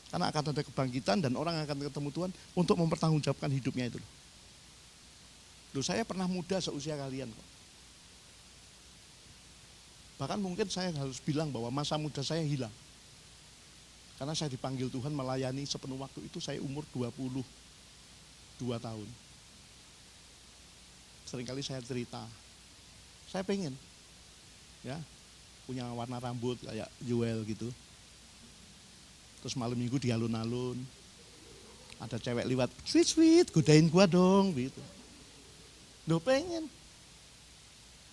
Karena akan ada kebangkitan dan orang akan ketemu Tuhan untuk mempertanggungjawabkan hidupnya itu. Loh, saya pernah muda seusia kalian kok. Bahkan mungkin saya harus bilang bahwa masa muda saya hilang. Karena saya dipanggil Tuhan melayani sepenuh waktu itu saya umur 22 tahun. Seringkali saya cerita, saya pengen ya punya warna rambut kayak Joel gitu. Terus malam minggu di alun-alun, ada cewek lewat, sweet, godain gua dong gitu. Loh, pengen.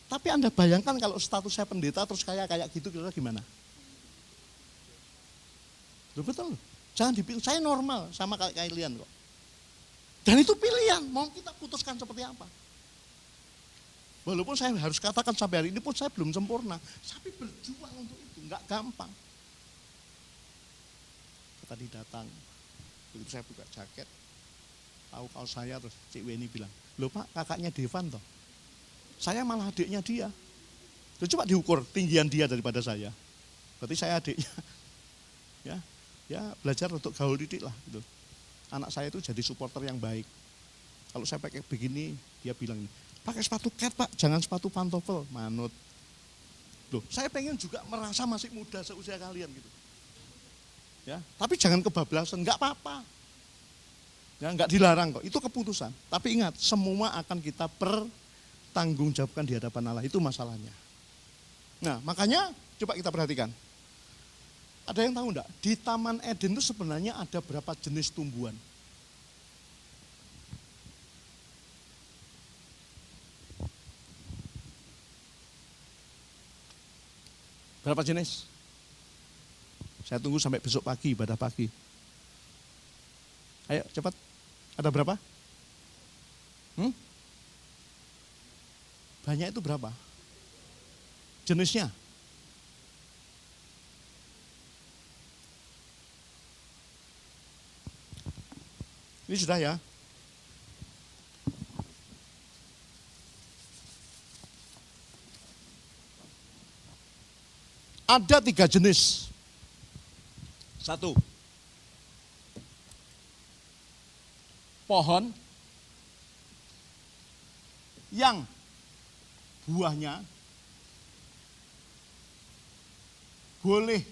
Tapi Anda bayangkan kalau status saya pendeta terus kayak gitu kira-kira gimana? Loh, betul. Jangan dipilih, saya normal sama kayak kalian kok. Dan itu pilihan, mau kita putuskan seperti apa. Walaupun saya harus katakan sampai hari ini pun saya belum sempurna, tapi berjuang untuk itu, enggak gampang. Tadi datang, begitu saya buka jaket, tahu kaos saya, terus Cik Weni bilang, loh Pak, kakaknya Devan toh. Saya malah adiknya dia. Loh, coba diukur tinggian dia daripada saya. Berarti saya adiknya. Ya belajar untuk gaul didik lah gitu. Anak saya itu jadi supporter yang baik. Kalau saya pakai begini, dia bilang, pakai sepatu cat Pak, jangan sepatu pantofel, manut. Loh, saya pengen juga merasa masih muda seusia kalian gitu. Ya, tapi jangan kebablasan, enggak apa-apa. Ya, enggak dilarang kok, itu keputusan. Tapi ingat, semua akan kita pertanggungjawabkan di hadapan Allah, itu masalahnya. Nah, makanya coba kita perhatikan. Ada yang tahu enggak? Di Taman Eden itu sebenarnya ada berapa jenis tumbuhan? Berapa jenis? Saya tunggu sampai besok pagi, ibadah pagi. Ayo cepat, ada berapa? Banyak itu berapa? Jenisnya? Ini sudah ya. Ada 3 jenis. 1. Pohon yang buahnya boleh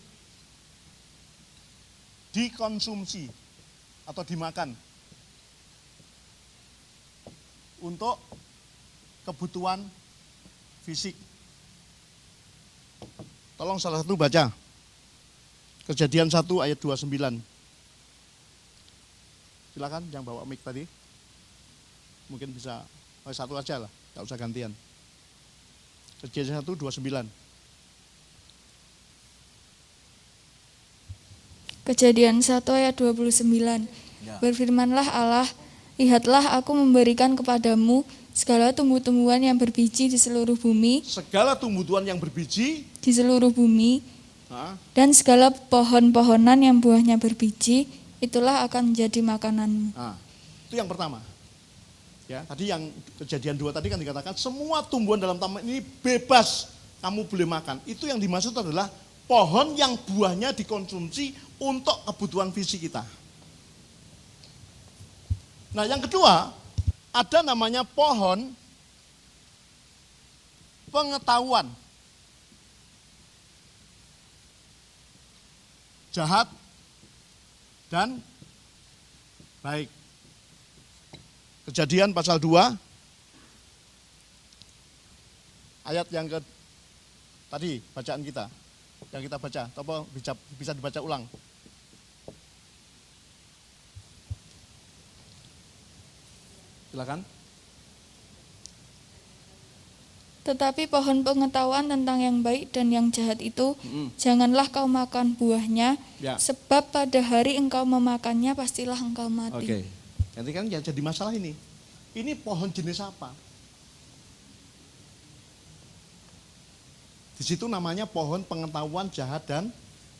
dikonsumsi atau dimakan untuk kebutuhan fisik. Tolong salah satu baca. Kejadian 1 ayat 29. Silakan yang bawa mic tadi. Mungkin bisa satu aja lah, enggak usah gantian. Kejadian 1 29. Kejadian 1 ayat 29. Ya. Berfirmanlah Allah, lihatlah aku memberikan kepadamu segala tumbuh-tumbuhan yang berbiji di seluruh bumi, Segala tumbuhan yang berbiji, di seluruh bumi, dan segala pohon-pohonan yang buahnya berbiji, itulah akan menjadi makananmu. nah, itu yang pertama. Ya, tadi yang kejadian 2 tadi kan dikatakan semua tumbuhan dalam taman ini bebas kamu boleh makan. Itu yang dimaksud adalah pohon yang buahnya dikonsumsi untuk kebutuhan fisik kita. Nah, yang kedua, ada namanya pohon pengetahuan. Jahat dan baik. Kejadian pasal 2 ayat yang ke tadi bacaan kita yang kita baca, atau bisa dibaca ulang. Silakan. Tetapi pohon pengetahuan tentang yang baik dan yang jahat itu, janganlah kau makan buahnya, Ya. sebab pada hari engkau memakannya pastilah engkau mati. Oke. Nanti kan yang jadi masalah ini. Ini pohon jenis apa? Di situ namanya pohon pengetahuan jahat dan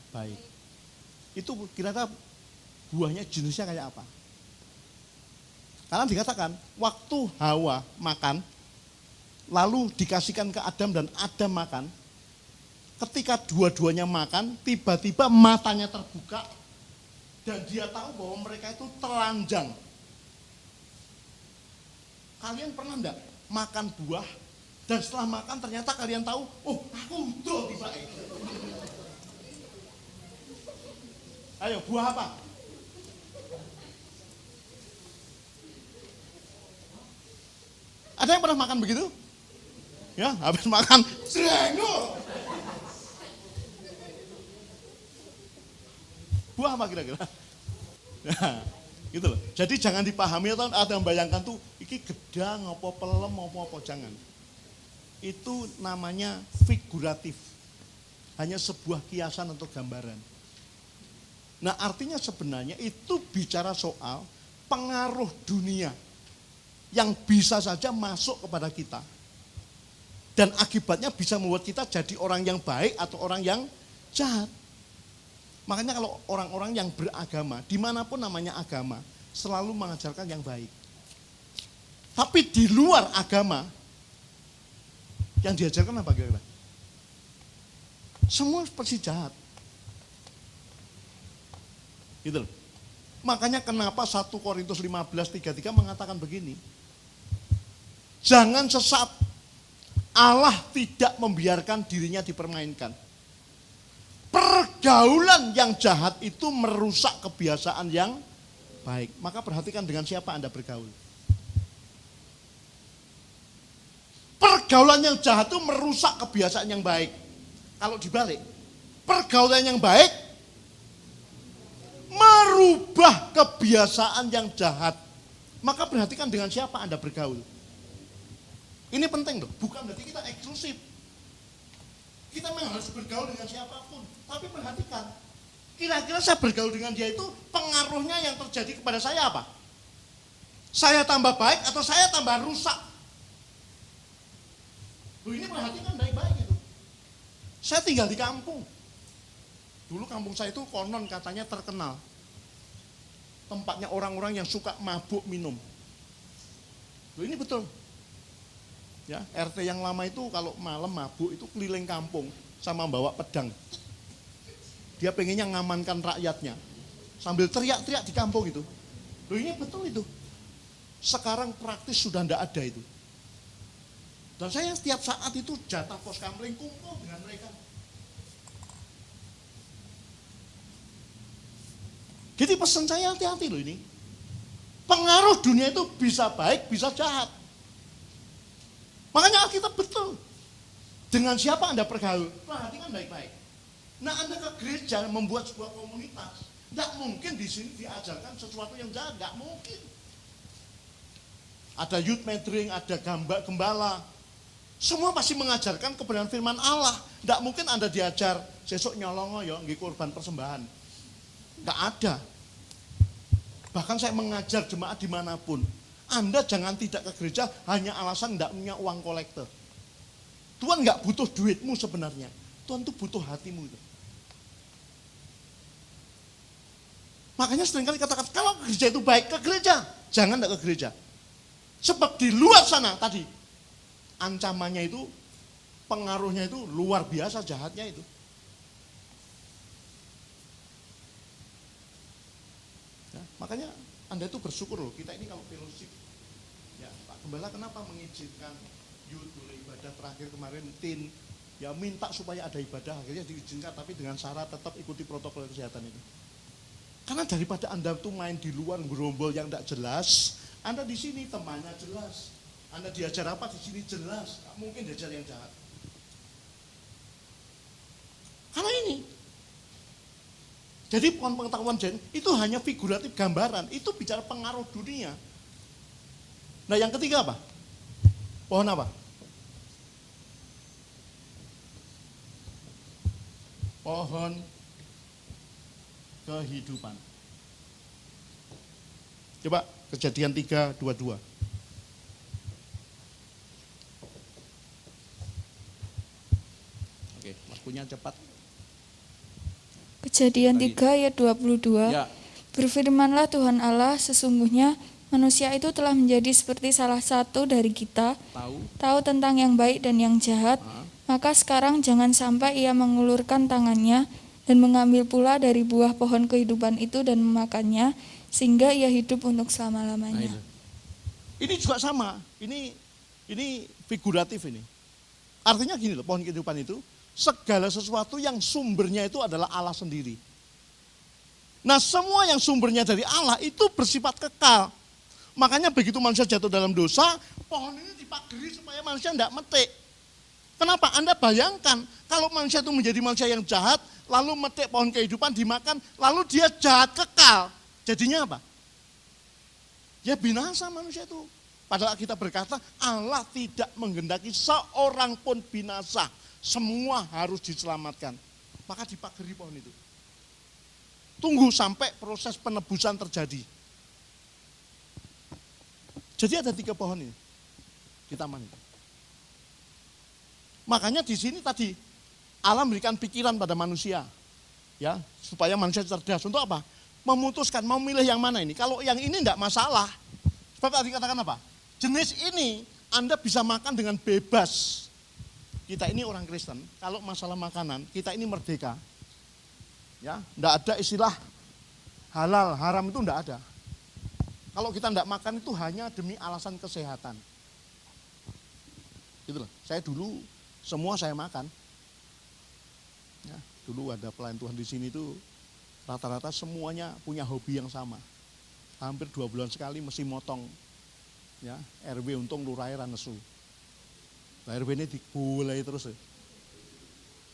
baik. Itu kira-kira buahnya jenisnya kayak apa? Karena dikatakan waktu Hawa makan, lalu dikasihkan ke Adam dan Adam makan, ketika dua-duanya makan, tiba-tiba matanya terbuka dan dia tahu bahwa mereka itu telanjang. Kalian pernah enggak makan buah dan setelah makan ternyata kalian tahu, oh aku udah tiba. Ayo, buah apa? Ada yang pernah makan begitu? Ya, habis makan, srengo. Buah apa kira-kira? Nah, gitu loh. Jadi jangan dipahami atau ada yang bayangkan tuh, iki gedang, apa pelem, apa jangan. Itu namanya figuratif. Hanya sebuah kiasan atau gambaran. Nah artinya sebenarnya itu bicara soal pengaruh dunia yang bisa saja masuk kepada kita. Dan akibatnya bisa membuat kita jadi orang yang baik atau orang yang jahat. Makanya kalau orang-orang yang beragama, dimanapun namanya agama, selalu mengajarkan yang baik. Tapi di luar agama, yang diajarkan apa kira-kira? Semua pasti jahat. Gitu loh. Makanya kenapa 1 Korintus 15:33 mengatakan begini. Jangan sesat. Allah tidak membiarkan dirinya dipermainkan. Pergaulan yang jahat itu merusak kebiasaan yang baik. Maka perhatikan dengan siapa Anda bergaul. Pergaulan yang jahat itu merusak kebiasaan yang baik. Kalau dibalik, pergaulan yang baik merubah kebiasaan yang jahat. Maka perhatikan dengan siapa Anda bergaul. Ini penting loh, bukan berarti kita eksklusif. Kita memang harus bergaul dengan siapapun. Tapi perhatikan, kira-kira saya bergaul dengan dia itu pengaruhnya yang terjadi kepada saya apa? Saya tambah baik atau saya tambah rusak? Loh ini perhatikan baik-baik itu. Saya tinggal di kampung. Dulu kampung saya itu konon katanya terkenal. Tempatnya orang-orang yang suka mabuk minum. Loh ini betul. Ya, RT yang lama itu kalau malam mabuk itu keliling kampung sama bawa pedang. Dia pengennya ngamankan rakyatnya. Sambil teriak-teriak di kampung itu. Loh ini betul itu. Sekarang praktis sudah tidak ada itu. Dan saya setiap saat itu jatah pos kamling kumpul dengan mereka. Jadi pesan saya hati-hati loh ini. Pengaruh dunia itu bisa baik, bisa jahat. Makanya Alkitab betul. Dengan siapa Anda bergaul? Perhatikan baik-baik. Nah Anda ke gereja membuat sebuah komunitas. Tidak mungkin di sini diajarkan sesuatu yang jahat. Tidak mungkin. Ada youth mentoring, ada gembala. Semua pasti mengajarkan kebenaran firman Allah. Tidak mungkin Anda diajar sesuk nyolongo ya, nggih korban persembahan. Tidak ada. Bahkan saya mengajar jemaat dimanapun. Anda jangan tidak ke gereja hanya alasan tidak punya uang kolektor. Tuhan nggak butuh duitmu sebenarnya. Tuhan tuh butuh hatimu itu. Makanya seringkali katakan, kalau gereja itu baik, ke gereja. Jangan tidak ke gereja. Sebab di luar sana tadi, ancamannya itu, pengaruhnya itu luar biasa jahatnya itu. Ya, makanya Anda itu bersyukur loh, kita ini kalau fellowship. Ya, Pak Gembala kenapa mengizinkan youth boleh ibadah terakhir kemarin tin, ya minta supaya ada ibadah, akhirnya diizinkan tapi dengan syarat tetap ikuti protokol kesehatan itu. Karena daripada Anda tuh main di luar gerombol yang tidak jelas, Anda di sini temannya jelas. Anda diajar apa di sini jelas, nggak mungkin diajar yang jahat. Karena ini. Jadi pohon pengetahuan itu hanya figuratif gambaran, itu bicara pengaruh dunia. Nah yang ketiga apa? Pohon apa? Pohon kehidupan. Coba Kejadian 3:22. Punya cepat. Kejadian Lagi. 3 ayat 22. Ya. Berfirmanlah Tuhan Allah, sesungguhnya manusia itu telah menjadi seperti salah satu dari kita, tahu tentang yang baik dan yang jahat. Maka sekarang jangan sampai ia mengulurkan tangannya dan mengambil pula dari buah pohon kehidupan itu dan memakannya, sehingga ia hidup untuk selama-lamanya. Ini juga sama, ini figuratif ini. Artinya gini loh, pohon kehidupan itu segala sesuatu yang sumbernya itu adalah Allah sendiri. Nah, semua yang sumbernya dari Allah itu bersifat kekal. Makanya begitu manusia jatuh dalam dosa, pohon ini dipagari supaya manusia tidak metik. Kenapa? Anda bayangkan kalau manusia itu menjadi manusia yang jahat, lalu metik pohon kehidupan dimakan, lalu dia jahat kekal. Jadinya apa? Ya binasa manusia itu. Padahal kita berkata Allah tidak menghendaki seorang pun binasa. Semua harus diselamatkan. Maka dipagari pohon itu. Tunggu sampai proses penebusan terjadi. Jadi ada 3 pohon ini di taman itu. Makanya di sini tadi Allah memberikan pikiran pada manusia, ya, supaya manusia cerdas. Untuk apa? Memutuskan mau milih yang mana ini. Kalau yang ini enggak masalah. Sebab tadi katakan apa? Jenis ini Anda bisa makan dengan bebas. Kita ini orang Kristen, kalau masalah makanan, kita ini merdeka. Ya, enggak ada istilah halal, haram itu enggak ada. Kalau kita enggak makan itu hanya demi alasan kesehatan. Gitu loh. Saya dulu semua saya makan. Ya, dulu ada pelayan Tuhan di sini tuh rata-rata semuanya punya hobi yang sama. Hampir 2 bulan sekali mesti motong. Ya, RW untung lurahe ra nesu. Lah RW ini digulai terus.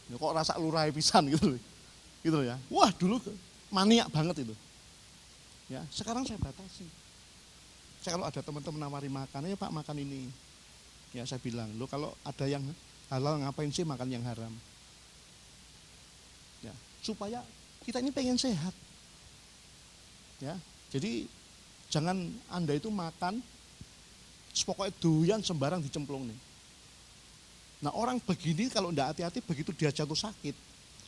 Ya, kok rasa lurahe pisan gitu loh. Gitu loh ya. Wah, dulu maniak banget itu. Ya, sekarang saya batasi. Saya kalau ada teman-teman nawari makan, ya Pak makan ini. Ya saya bilang, lo kalau ada yang halal ngapain sih makan yang haram? Ya, supaya kita ini pengen sehat. Ya, jadi jangan Anda itu makan pokoknya doyan sembarang dicemplung nih. Nah orang begini kalau tidak hati-hati begitu dia jatuh sakit,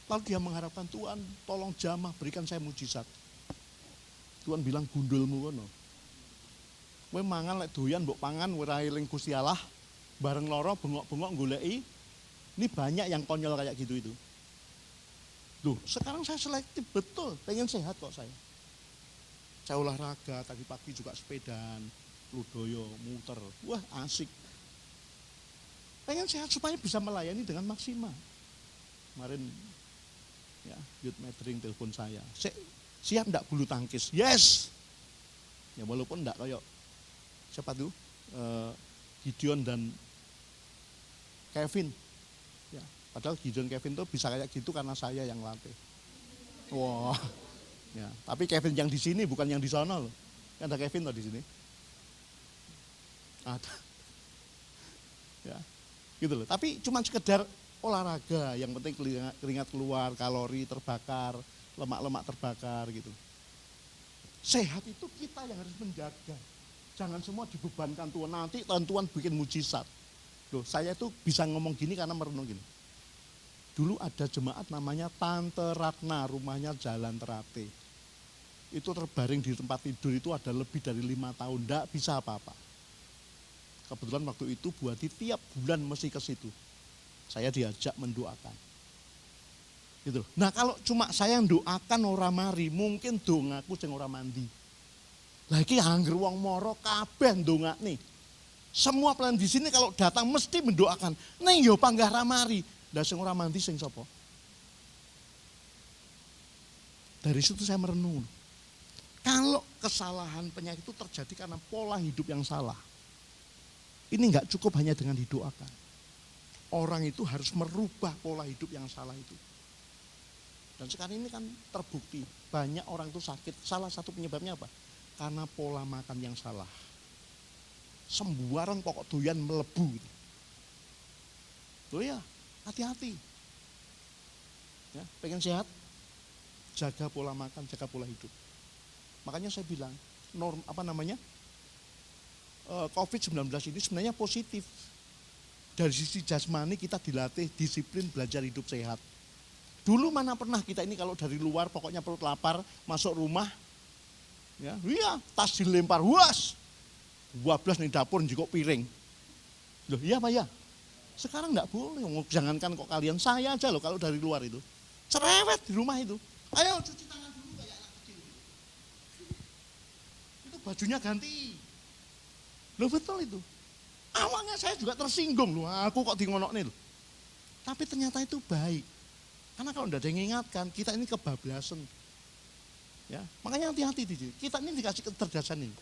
lalu dia mengharapkan Tuhan tolong jamah berikan saya mujizat. Tuhan bilang gundulmu kono. Kowe mangan lek doyan mbok pangan ora eling Gusti Allah, bareng loro bengok-bengok goleki. Ini banyak yang konyol kayak gitu itu. Loh, sekarang saya selektif betul, pengen sehat kok saya. Saya olahraga, tadi pagi juga sepedaan, ludoyo, muter. Wah, asik. Pengen sehat supaya bisa melayani dengan maksimal. Kemarin ya, youth mentoring telepon saya. Siap enggak bulu tangkis? Yes. Ya walaupun enggak kayak siapa tuh? Gideon dan Kevin. Ya, padahal Gideon Kevin tuh bisa kayak gitu karena saya yang latih. Wah. Ya, tapi Kevin yang di sini bukan yang di sana loh. Kan ada Kevin tuh di sini. Ada. Ya. Gitu loh. Tapi cuma sekedar olahraga, yang penting keringat keluar, kalori terbakar, lemak-lemak terbakar gitu. Sehat itu kita yang harus menjaga. Jangan semua dibebankan Tuhan, nanti Tuhan bikin mujizat. Loh, saya itu bisa ngomong gini karena merenung gini. Dulu ada jemaat namanya Tante Ratna, rumahnya Jalan Terate. Itu terbaring di tempat tidur itu ada lebih dari 5 tahun, enggak bisa apa-apa. Kebetulan waktu itu Bu Adi tiap bulan mesti ke situ. Saya diajak mendoakan. Gitu. Nah kalau cuma saya yang doakan orang mari, mungkin dongaku sing ora mandi. Lagi angger wong moro kabeh ndongakne. Semua pelayan di sini kalau datang mesti mendoakan. Ning yo panggah ramari. Lah sing ora mandi sing sapa? Dari situ saya merenung. Kalau kesalahan penyakit itu terjadi karena pola hidup yang salah. Ini enggak cukup hanya dengan didoakan. Orang itu harus merubah pola hidup yang salah itu. Dan sekarang ini kan terbukti banyak orang itu sakit. Salah satu penyebabnya apa? Karena pola makan yang salah. Sembarang pokok doyan melebu. Loh ya, hati-hati. Ya, pengen sehat, jaga pola makan, jaga pola hidup. Makanya saya bilang, COVID-19 ini sebenarnya positif. Dari sisi jasmani kita dilatih disiplin belajar hidup sehat. Dulu mana pernah kita ini kalau dari luar pokoknya perut lapar, masuk rumah, ya, iya, tas dilempar, was, 12 nih dapur jikok piring. Loh iya Pak ya, sekarang enggak boleh, jangankan kok kalian, saya aja loh kalau dari luar itu. Cerewet di rumah itu, ayo cuci tangan dulu kayak anak kecil. Itu bajunya ganti. Loh betul itu. Awalnya saya juga tersinggung loh, aku kok dingonoknya loh. Tapi ternyata itu baik. Karena kalau tidak ada yang mengingatkan, kita ini kebablasan. Ya, makanya hati-hati di sini. Kita ini dikasih kecerdasan ini.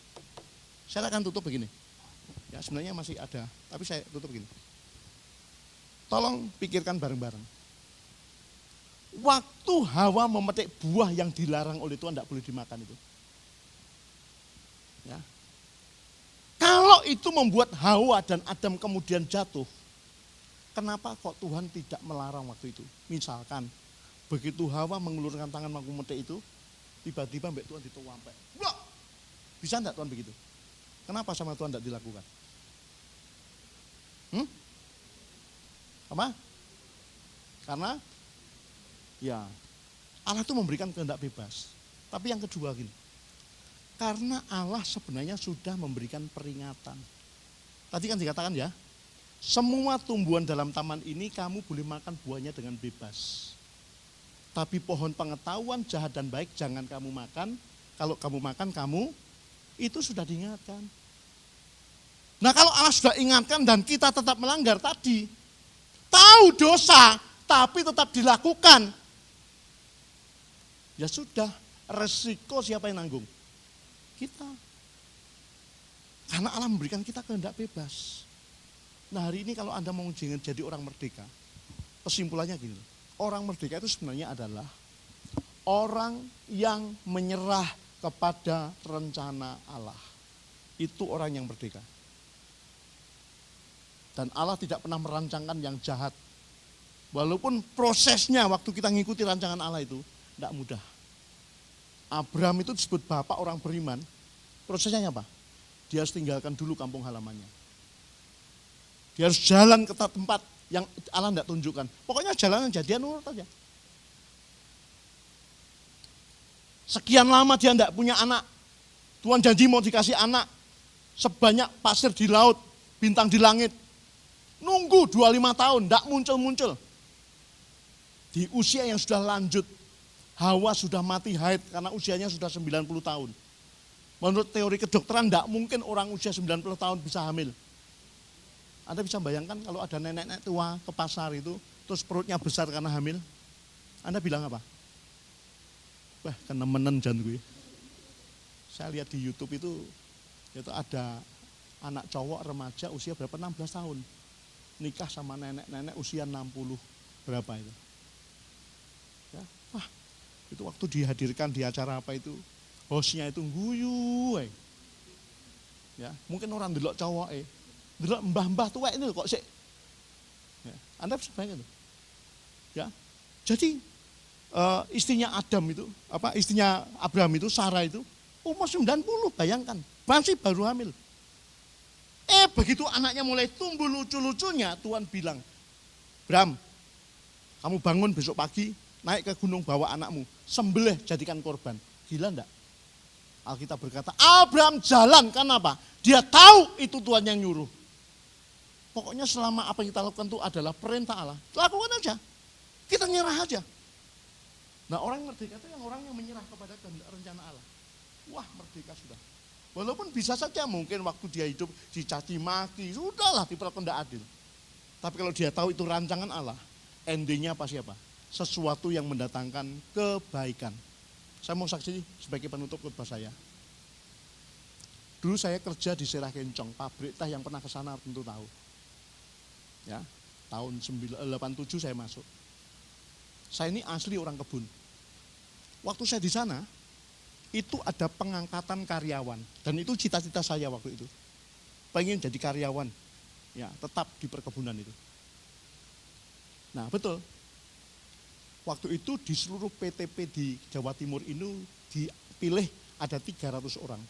Saya akan tutup begini. Ya, sebenarnya masih ada, tapi saya tutup begini. Tolong pikirkan bareng-bareng. Waktu Hawa memetik buah yang dilarang oleh Tuhan, tidak boleh dimakan itu. Ya. Kalau itu membuat Hawa dan Adam kemudian jatuh, kenapa kok Tuhan tidak melarang waktu itu? Misalkan, begitu Hawa mengulurkan tangan memetik itu, tiba-tiba Mbak Tuhan dituampek. Wah, bisa enggak Tuhan begitu? Kenapa sama Tuhan tidak dilakukan? Apa? Karena, ya, Allah itu memberikan kehendak bebas. Tapi yang kedua gini, karena Allah sebenarnya sudah memberikan peringatan. Tadi kan dikatakan ya, semua tumbuhan dalam taman ini kamu boleh makan buahnya dengan bebas. Tapi pohon pengetahuan jahat dan baik jangan kamu makan. Kalau kamu makan itu sudah diingatkan. Nah kalau Allah sudah ingatkan dan kita tetap melanggar tadi, tahu dosa tapi tetap dilakukan, ya sudah, resiko siapa yang nanggung? Kita. Karena Allah memberikan kita kehendak bebas. Nah hari ini kalau Anda mau jadi orang merdeka, kesimpulannya gini, orang merdeka itu sebenarnya adalah orang yang menyerah kepada rencana Allah. Itu orang yang merdeka. Dan Allah tidak pernah merancangkan yang jahat. Walaupun prosesnya waktu kita ngikuti rancangan Allah itu tidak mudah. Abraham itu disebut bapak orang beriman. Prosesnya apa? Dia harus tinggalkan dulu kampung halamannya. Dia harus jalan ke tempat yang Allah tidak tunjukkan. Pokoknya jalan aja, dia nurut aja. Sekian lama dia tidak punya anak. Tuhan janji mau dikasih anak. Sebanyak pasir di laut, bintang di langit. Nunggu 25 tahun, tidak muncul-muncul. Di usia yang sudah lanjut, Hawa sudah mati haid karena usianya sudah 90 tahun. Menurut teori kedokteran tidak mungkin orang usia 90 tahun bisa hamil. Anda bisa bayangkan kalau ada nenek-nenek tua ke pasar itu, terus perutnya besar karena hamil. Anda bilang apa? Wah, kenemenan jan gue. Saya lihat di YouTube itu ada anak cowok remaja usia berapa? 16 tahun. Nikah sama nenek-nenek usia 60 berapa itu. Ya, wah, itu waktu dihadirkan di acara apa itu, hostnya itu guyu. Ya, mungkin orang delok cowok delok mbah-mbah tua ini kok sih. Ya, Anda bisa bayangkan. Ya. Jadi istrinya istrinya Abraham itu, Sarah itu umur 90, bayangkan, masih baru hamil. Begitu anaknya mulai tumbuh lucu-lucunya, Tuhan bilang, Abraham, kamu bangun besok pagi, naik ke gunung bawa anakmu, sembelih jadikan korban. Gila enggak? Alkitab berkata, Abraham jalan, karena apa? Dia tahu itu Tuhan yang nyuruh. Pokoknya selama apa yang kita lakukan itu adalah perintah Allah, lakukan aja. Kita nyerah aja. Nah orang merdeka itu orang yang menyerah kepada rencana Allah. Wah merdeka sudah. Walaupun bisa saja mungkin waktu dia hidup dicaci maki, sudahlah diperlakukan tidak adil. Tapi kalau dia tahu itu rancangan Allah, endingnya pasti apa? Sesuatu yang mendatangkan kebaikan. Saya mau saksi sebagai penutup khotbah saya. Dulu saya kerja di Serah Kencong, pabrik teh yang pernah ke sana tentu tahu. Ya, tahun 87 saya masuk. Saya ini asli orang kebun. Waktu saya di sana, itu ada pengangkatan karyawan. Dan itu cita-cita saya waktu itu. Pengen jadi karyawan, ya tetap di perkebunan itu. Nah betul, waktu itu di seluruh PTP di Jawa Timur ini dipilih ada 300 orang.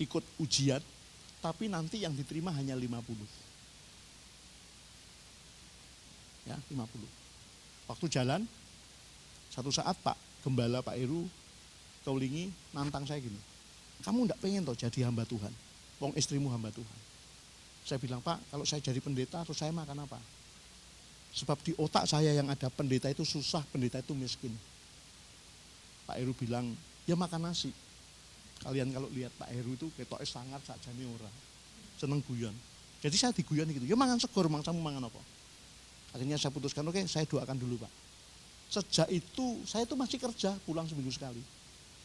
Ikut ujian, tapi nanti yang diterima hanya 50. Ya, 50. Waktu jalan, satu saat Pak Gembala, Pak Heru, Kaulingi nantang saya gini, kamu enggak pengen toh jadi hamba Tuhan? Wong istrimu hamba Tuhan. Saya bilang, Pak, kalau saya jadi pendeta terus saya makan apa? Sebab di otak saya yang ada pendeta itu susah, pendeta itu miskin. Pak Heru bilang, ya makan nasi. Kalian kalau lihat Pak Heru itu ketoknya sangat sakjane ora. Seneng guyon. Jadi saya diguyon gitu, ya mangan segor, mangsamu mangan apa? Akhirnya saya putuskan, oke, saya doakan dulu Pak. Sejak itu, saya itu masih kerja, pulang seminggu sekali.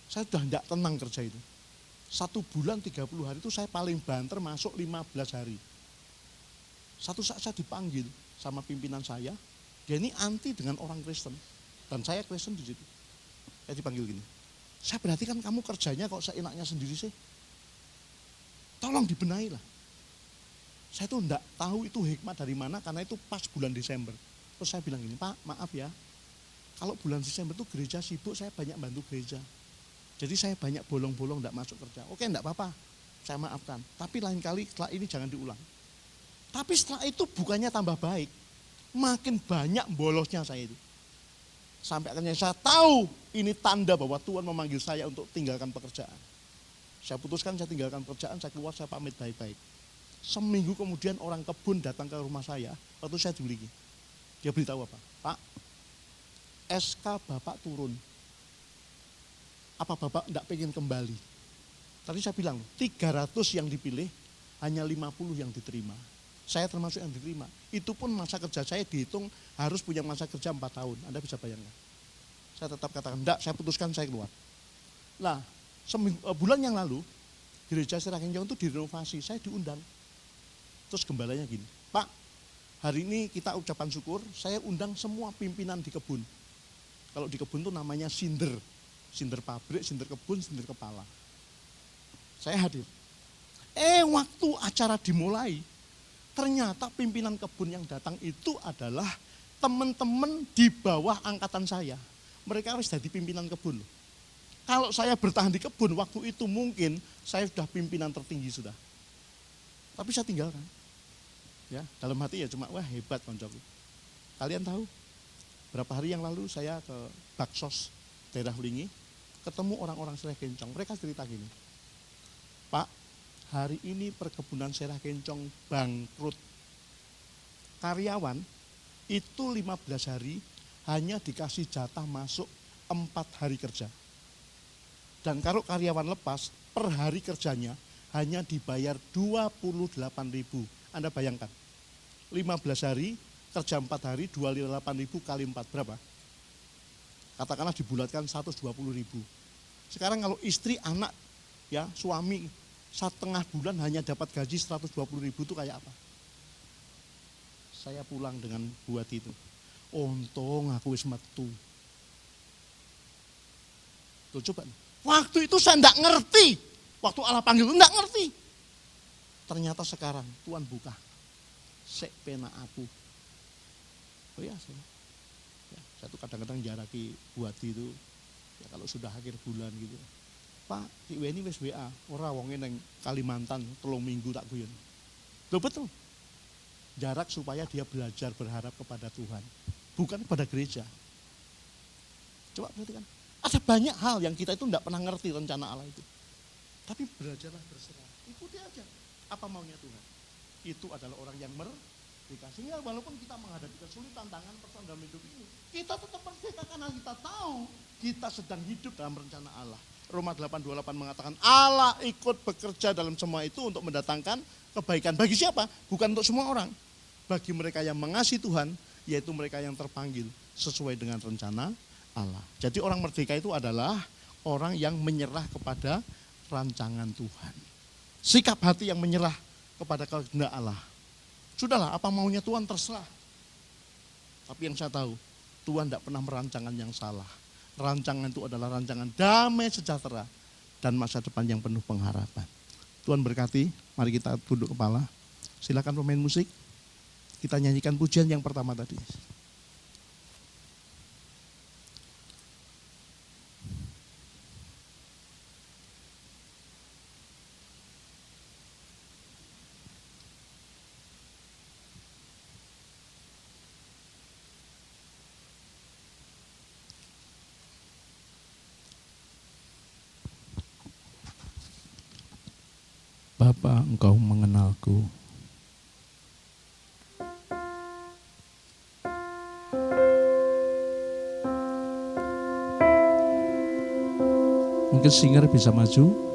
Saya sudah tidak tenang kerja itu. 1 bulan 30 hari itu saya paling banter masuk 15 hari. Satu saat saya dipanggil sama pimpinan saya, dia ini anti dengan orang Kristen. Dan saya Kristen di situ. Saya dipanggil gini, saya perhatikan kamu kerjanya kok seenaknya sendiri sih. Tolong dibenahi lah. Saya tuh enggak tahu itu hikmat dari mana karena itu pas bulan Desember. Terus saya bilang gini, Pak maaf ya, kalau bulan Desember itu gereja sibuk, saya banyak bantu gereja. Jadi saya banyak bolong-bolong enggak masuk kerja. Oke enggak apa-apa, saya maafkan. Tapi lain kali setelah ini jangan diulang. Tapi setelah itu bukannya tambah baik, makin banyak bolosnya saya itu. Sampai akhirnya saya tahu ini tanda bahwa Tuhan memanggil saya untuk tinggalkan pekerjaan. Saya putuskan saya tinggalkan pekerjaan, saya keluar, saya pamit baik-baik. Seminggu kemudian orang kebun datang ke rumah saya, waktu saya dibeli. Dia beritahu apa? Pak, SK Bapak turun. Apa Bapak enggak pengen kembali? Tadi saya bilang, 300 yang dipilih, hanya 50 yang diterima. Saya termasuk yang diterima. Itu pun masa kerja saya dihitung harus punya masa kerja 4 tahun. Anda bisa bayangkan. Saya tetap katakan, enggak, saya putuskan saya keluar. Nah, bulan yang lalu, gereja Sirah Kencong itu direnovasi, saya diundang. Terus gembalanya gini, Pak, hari ini kita ucapan syukur, saya undang semua pimpinan di kebun. Kalau di kebun itu namanya sinder. Sinder pabrik, sinder kebun, sinder kepala. Saya hadir. Waktu acara dimulai, ternyata pimpinan kebun yang datang itu adalah teman-teman di bawah angkatan saya. Mereka harus jadi pimpinan kebun. Kalau saya bertahan di kebun, waktu itu mungkin saya sudah pimpinan tertinggi sudah. Tapi saya tinggalkan. Ya, dalam hati ya cuma wah hebat koncoku. Kalian tahu? Berapa hari yang lalu saya ke Baksos daerah Lingi, ketemu orang-orang Sirah Kencong. Mereka cerita gini, Pak, hari ini perkebunan Sirah Kencong bangkrut. Karyawan itu 15 hari hanya dikasih jatah masuk 4 hari kerja. Dan kalau karyawan lepas, per hari kerjanya hanya dibayar 28.000. Anda bayangkan, 15 hari, kerja 4 hari, 28.000 kali 4, berapa? Katakanlah dibulatkan 120.000. Sekarang kalau istri, anak, ya suami, 1,5 bulan hanya dapat gaji 120.000 itu kayak apa? Saya pulang dengan buat itu. Untung aku wis metu. Tuh coba, waktu itu saya enggak ngerti. Waktu Allah panggil, enggak ngerti. Ternyata sekarang Tuhan buka. Sek pena aku. Oh ya, saya tuh kadang-kadang jaraki buat itu. Ya kalau sudah akhir bulan gitu. Pak, si Weni wis WA, ora wonge nang Kalimantan 3 minggu tak guyon. Loh betul. Jarak supaya dia belajar berharap kepada Tuhan, bukan kepada gereja. Coba perhatikan. Ada banyak hal yang kita itu enggak pernah ngerti rencana Allah itu. Tapi belajarlah berserah. Ikuti aja apa maunya Tuhan. Itu adalah orang yang merdeka. Sehingga walaupun kita menghadapi kesulitan, tantangan persoalan dalam hidup ini, kita tetap merdeka karena kita tahu kita sedang hidup dalam rencana Allah. Roma 8:28 mengatakan Allah ikut bekerja dalam semua itu untuk mendatangkan kebaikan. Bagi siapa? Bukan untuk semua orang. Bagi mereka yang mengasihi Tuhan, yaitu mereka yang terpanggil sesuai dengan rencana Allah. Jadi orang merdeka itu adalah orang yang menyerah kepada rancangan Tuhan. Sikap hati yang menyerah kepada kehendak Allah. Sudahlah, apa maunya Tuhan terserah. Tapi yang saya tahu, Tuhan tidak pernah merancangkan yang salah. Rancangan itu adalah rancangan damai sejahtera dan masa depan yang penuh pengharapan. Tuhan berkati, mari kita tunduk kepala. Silakan pemain musik, kita nyanyikan pujian yang pertama tadi. Bapa, Engkau mengenalku. Mungkin singer bisa maju.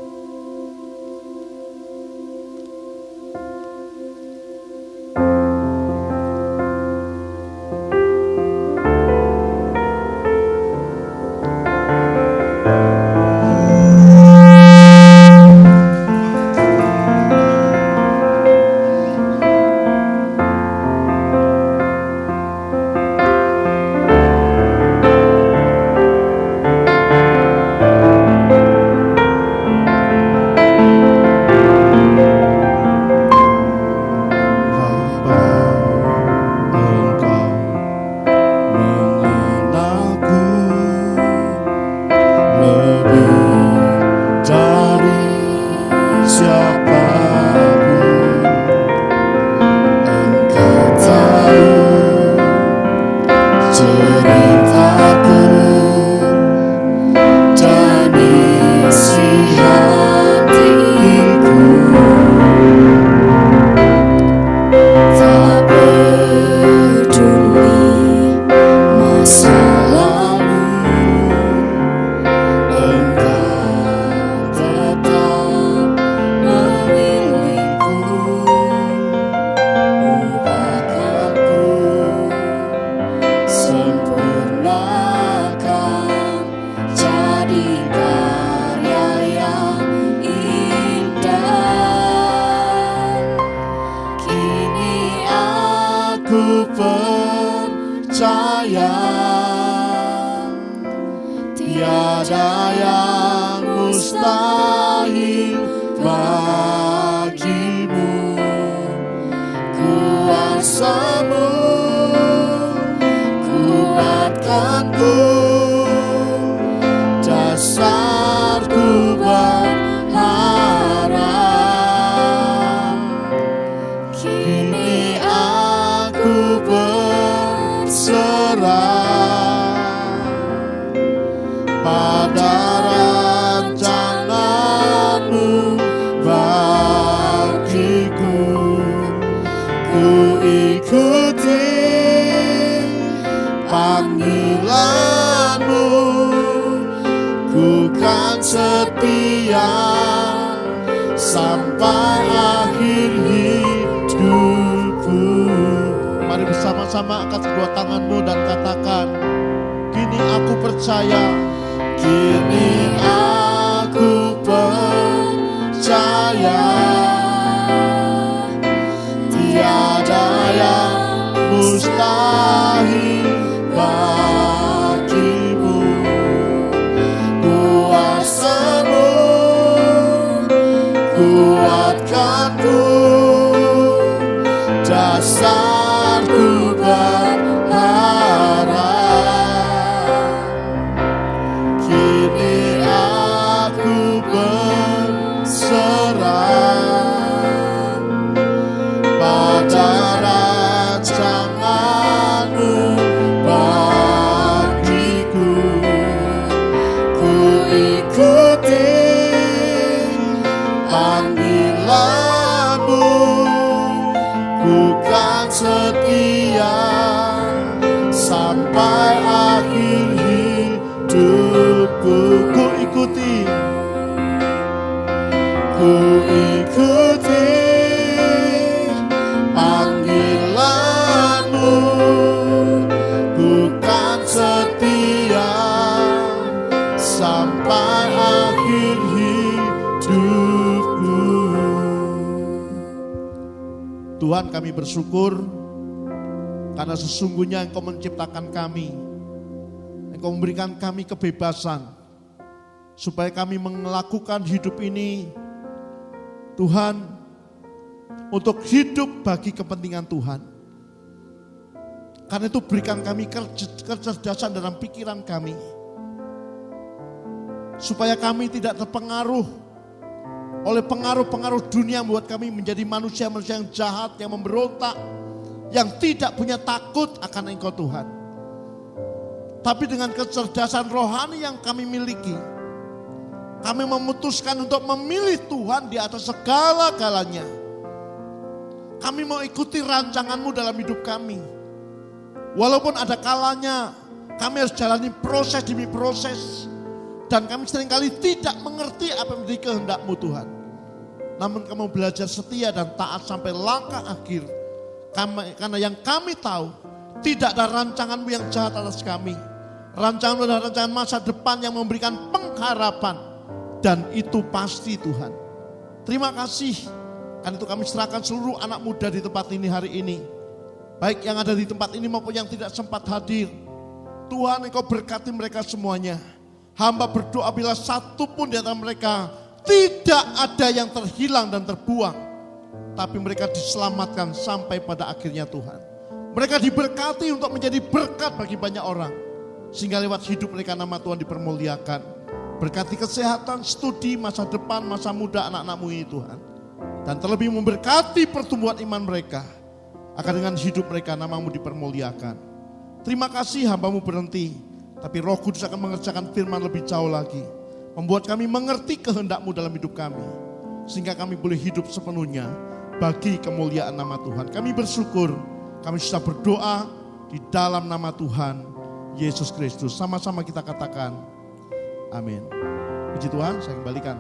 Sama angkat kedua tanganmu dan katakan, kini aku percaya, kini aku percaya, tiada yang mustahil bagimu. Kuasa-Mu kuatkanku, dasarku berharap. Kini aku berserah pada rancangan-Mu bagiku. Ku ikuti panggilan-Mu, ku kan setia sampai akhir hidupku. Ku ikuti panggilan-Mu, ku kan setia sampai akhir hidupku. Tuhan, kami bersyukur karena sesungguhnya Engkau menciptakan kami, Engkau memberikan kami kebebasan supaya kami melakukan hidup ini, Tuhan, untuk hidup bagi kepentingan Tuhan. Karena itu berikan kami kecerdasan dalam pikiran kami, supaya kami tidak terpengaruh oleh pengaruh-pengaruh dunia yang membuat kami menjadi manusia-manusia yang jahat, yang memberontak, yang tidak punya takut akan Engkau Tuhan. Tapi dengan kecerdasan rohani yang kami miliki, Kami memutuskan untuk memilih Tuhan di atas segala-galanya. Kami mau ikuti rancangan-Mu dalam hidup kami. Walaupun ada kalanya kami harus jalani proses demi proses. Dan kami seringkali tidak mengerti apa yang menjadi kehendak-Mu Tuhan. Namun kami belajar setia dan taat sampai langkah akhir. Karena yang kami tahu, tidak ada rancangan-Mu yang jahat atas kami. Rancangan-Mu adalah rancangan masa depan yang memberikan pengharapan. Dan itu pasti Tuhan. Terima kasih. Karena itu kami serahkan seluruh anak muda di tempat ini hari ini. Baik yang ada di tempat ini maupun yang tidak sempat hadir. Tuhan, Engkau berkati mereka semuanya. Hamba berdoa bila satu pun di antara mereka tidak ada yang terhilang dan terbuang. Tapi mereka diselamatkan sampai pada akhirnya Tuhan. Mereka diberkati untuk menjadi berkat bagi banyak orang. Sehingga lewat hidup mereka nama Tuhan dipermuliakan. Berkati kesehatan, studi, masa depan, masa muda anak-anak-Mu ini Tuhan. Dan terlebih memberkati pertumbuhan iman mereka. Agar dengan hidup mereka nama-Mu dipermuliakan. Terima kasih hamba-Mu berhenti. Tapi Roh Kudus akan mengerjakan firman lebih jauh lagi. Membuat kami mengerti kehendak-Mu dalam hidup kami. Sehingga kami boleh hidup sepenuhnya bagi kemuliaan nama Tuhan. Kami bersyukur, kami sudah berdoa di dalam nama Tuhan Yesus Kristus. Sama-sama kita katakan, amin. Puji Tuhan, saya kembalikan.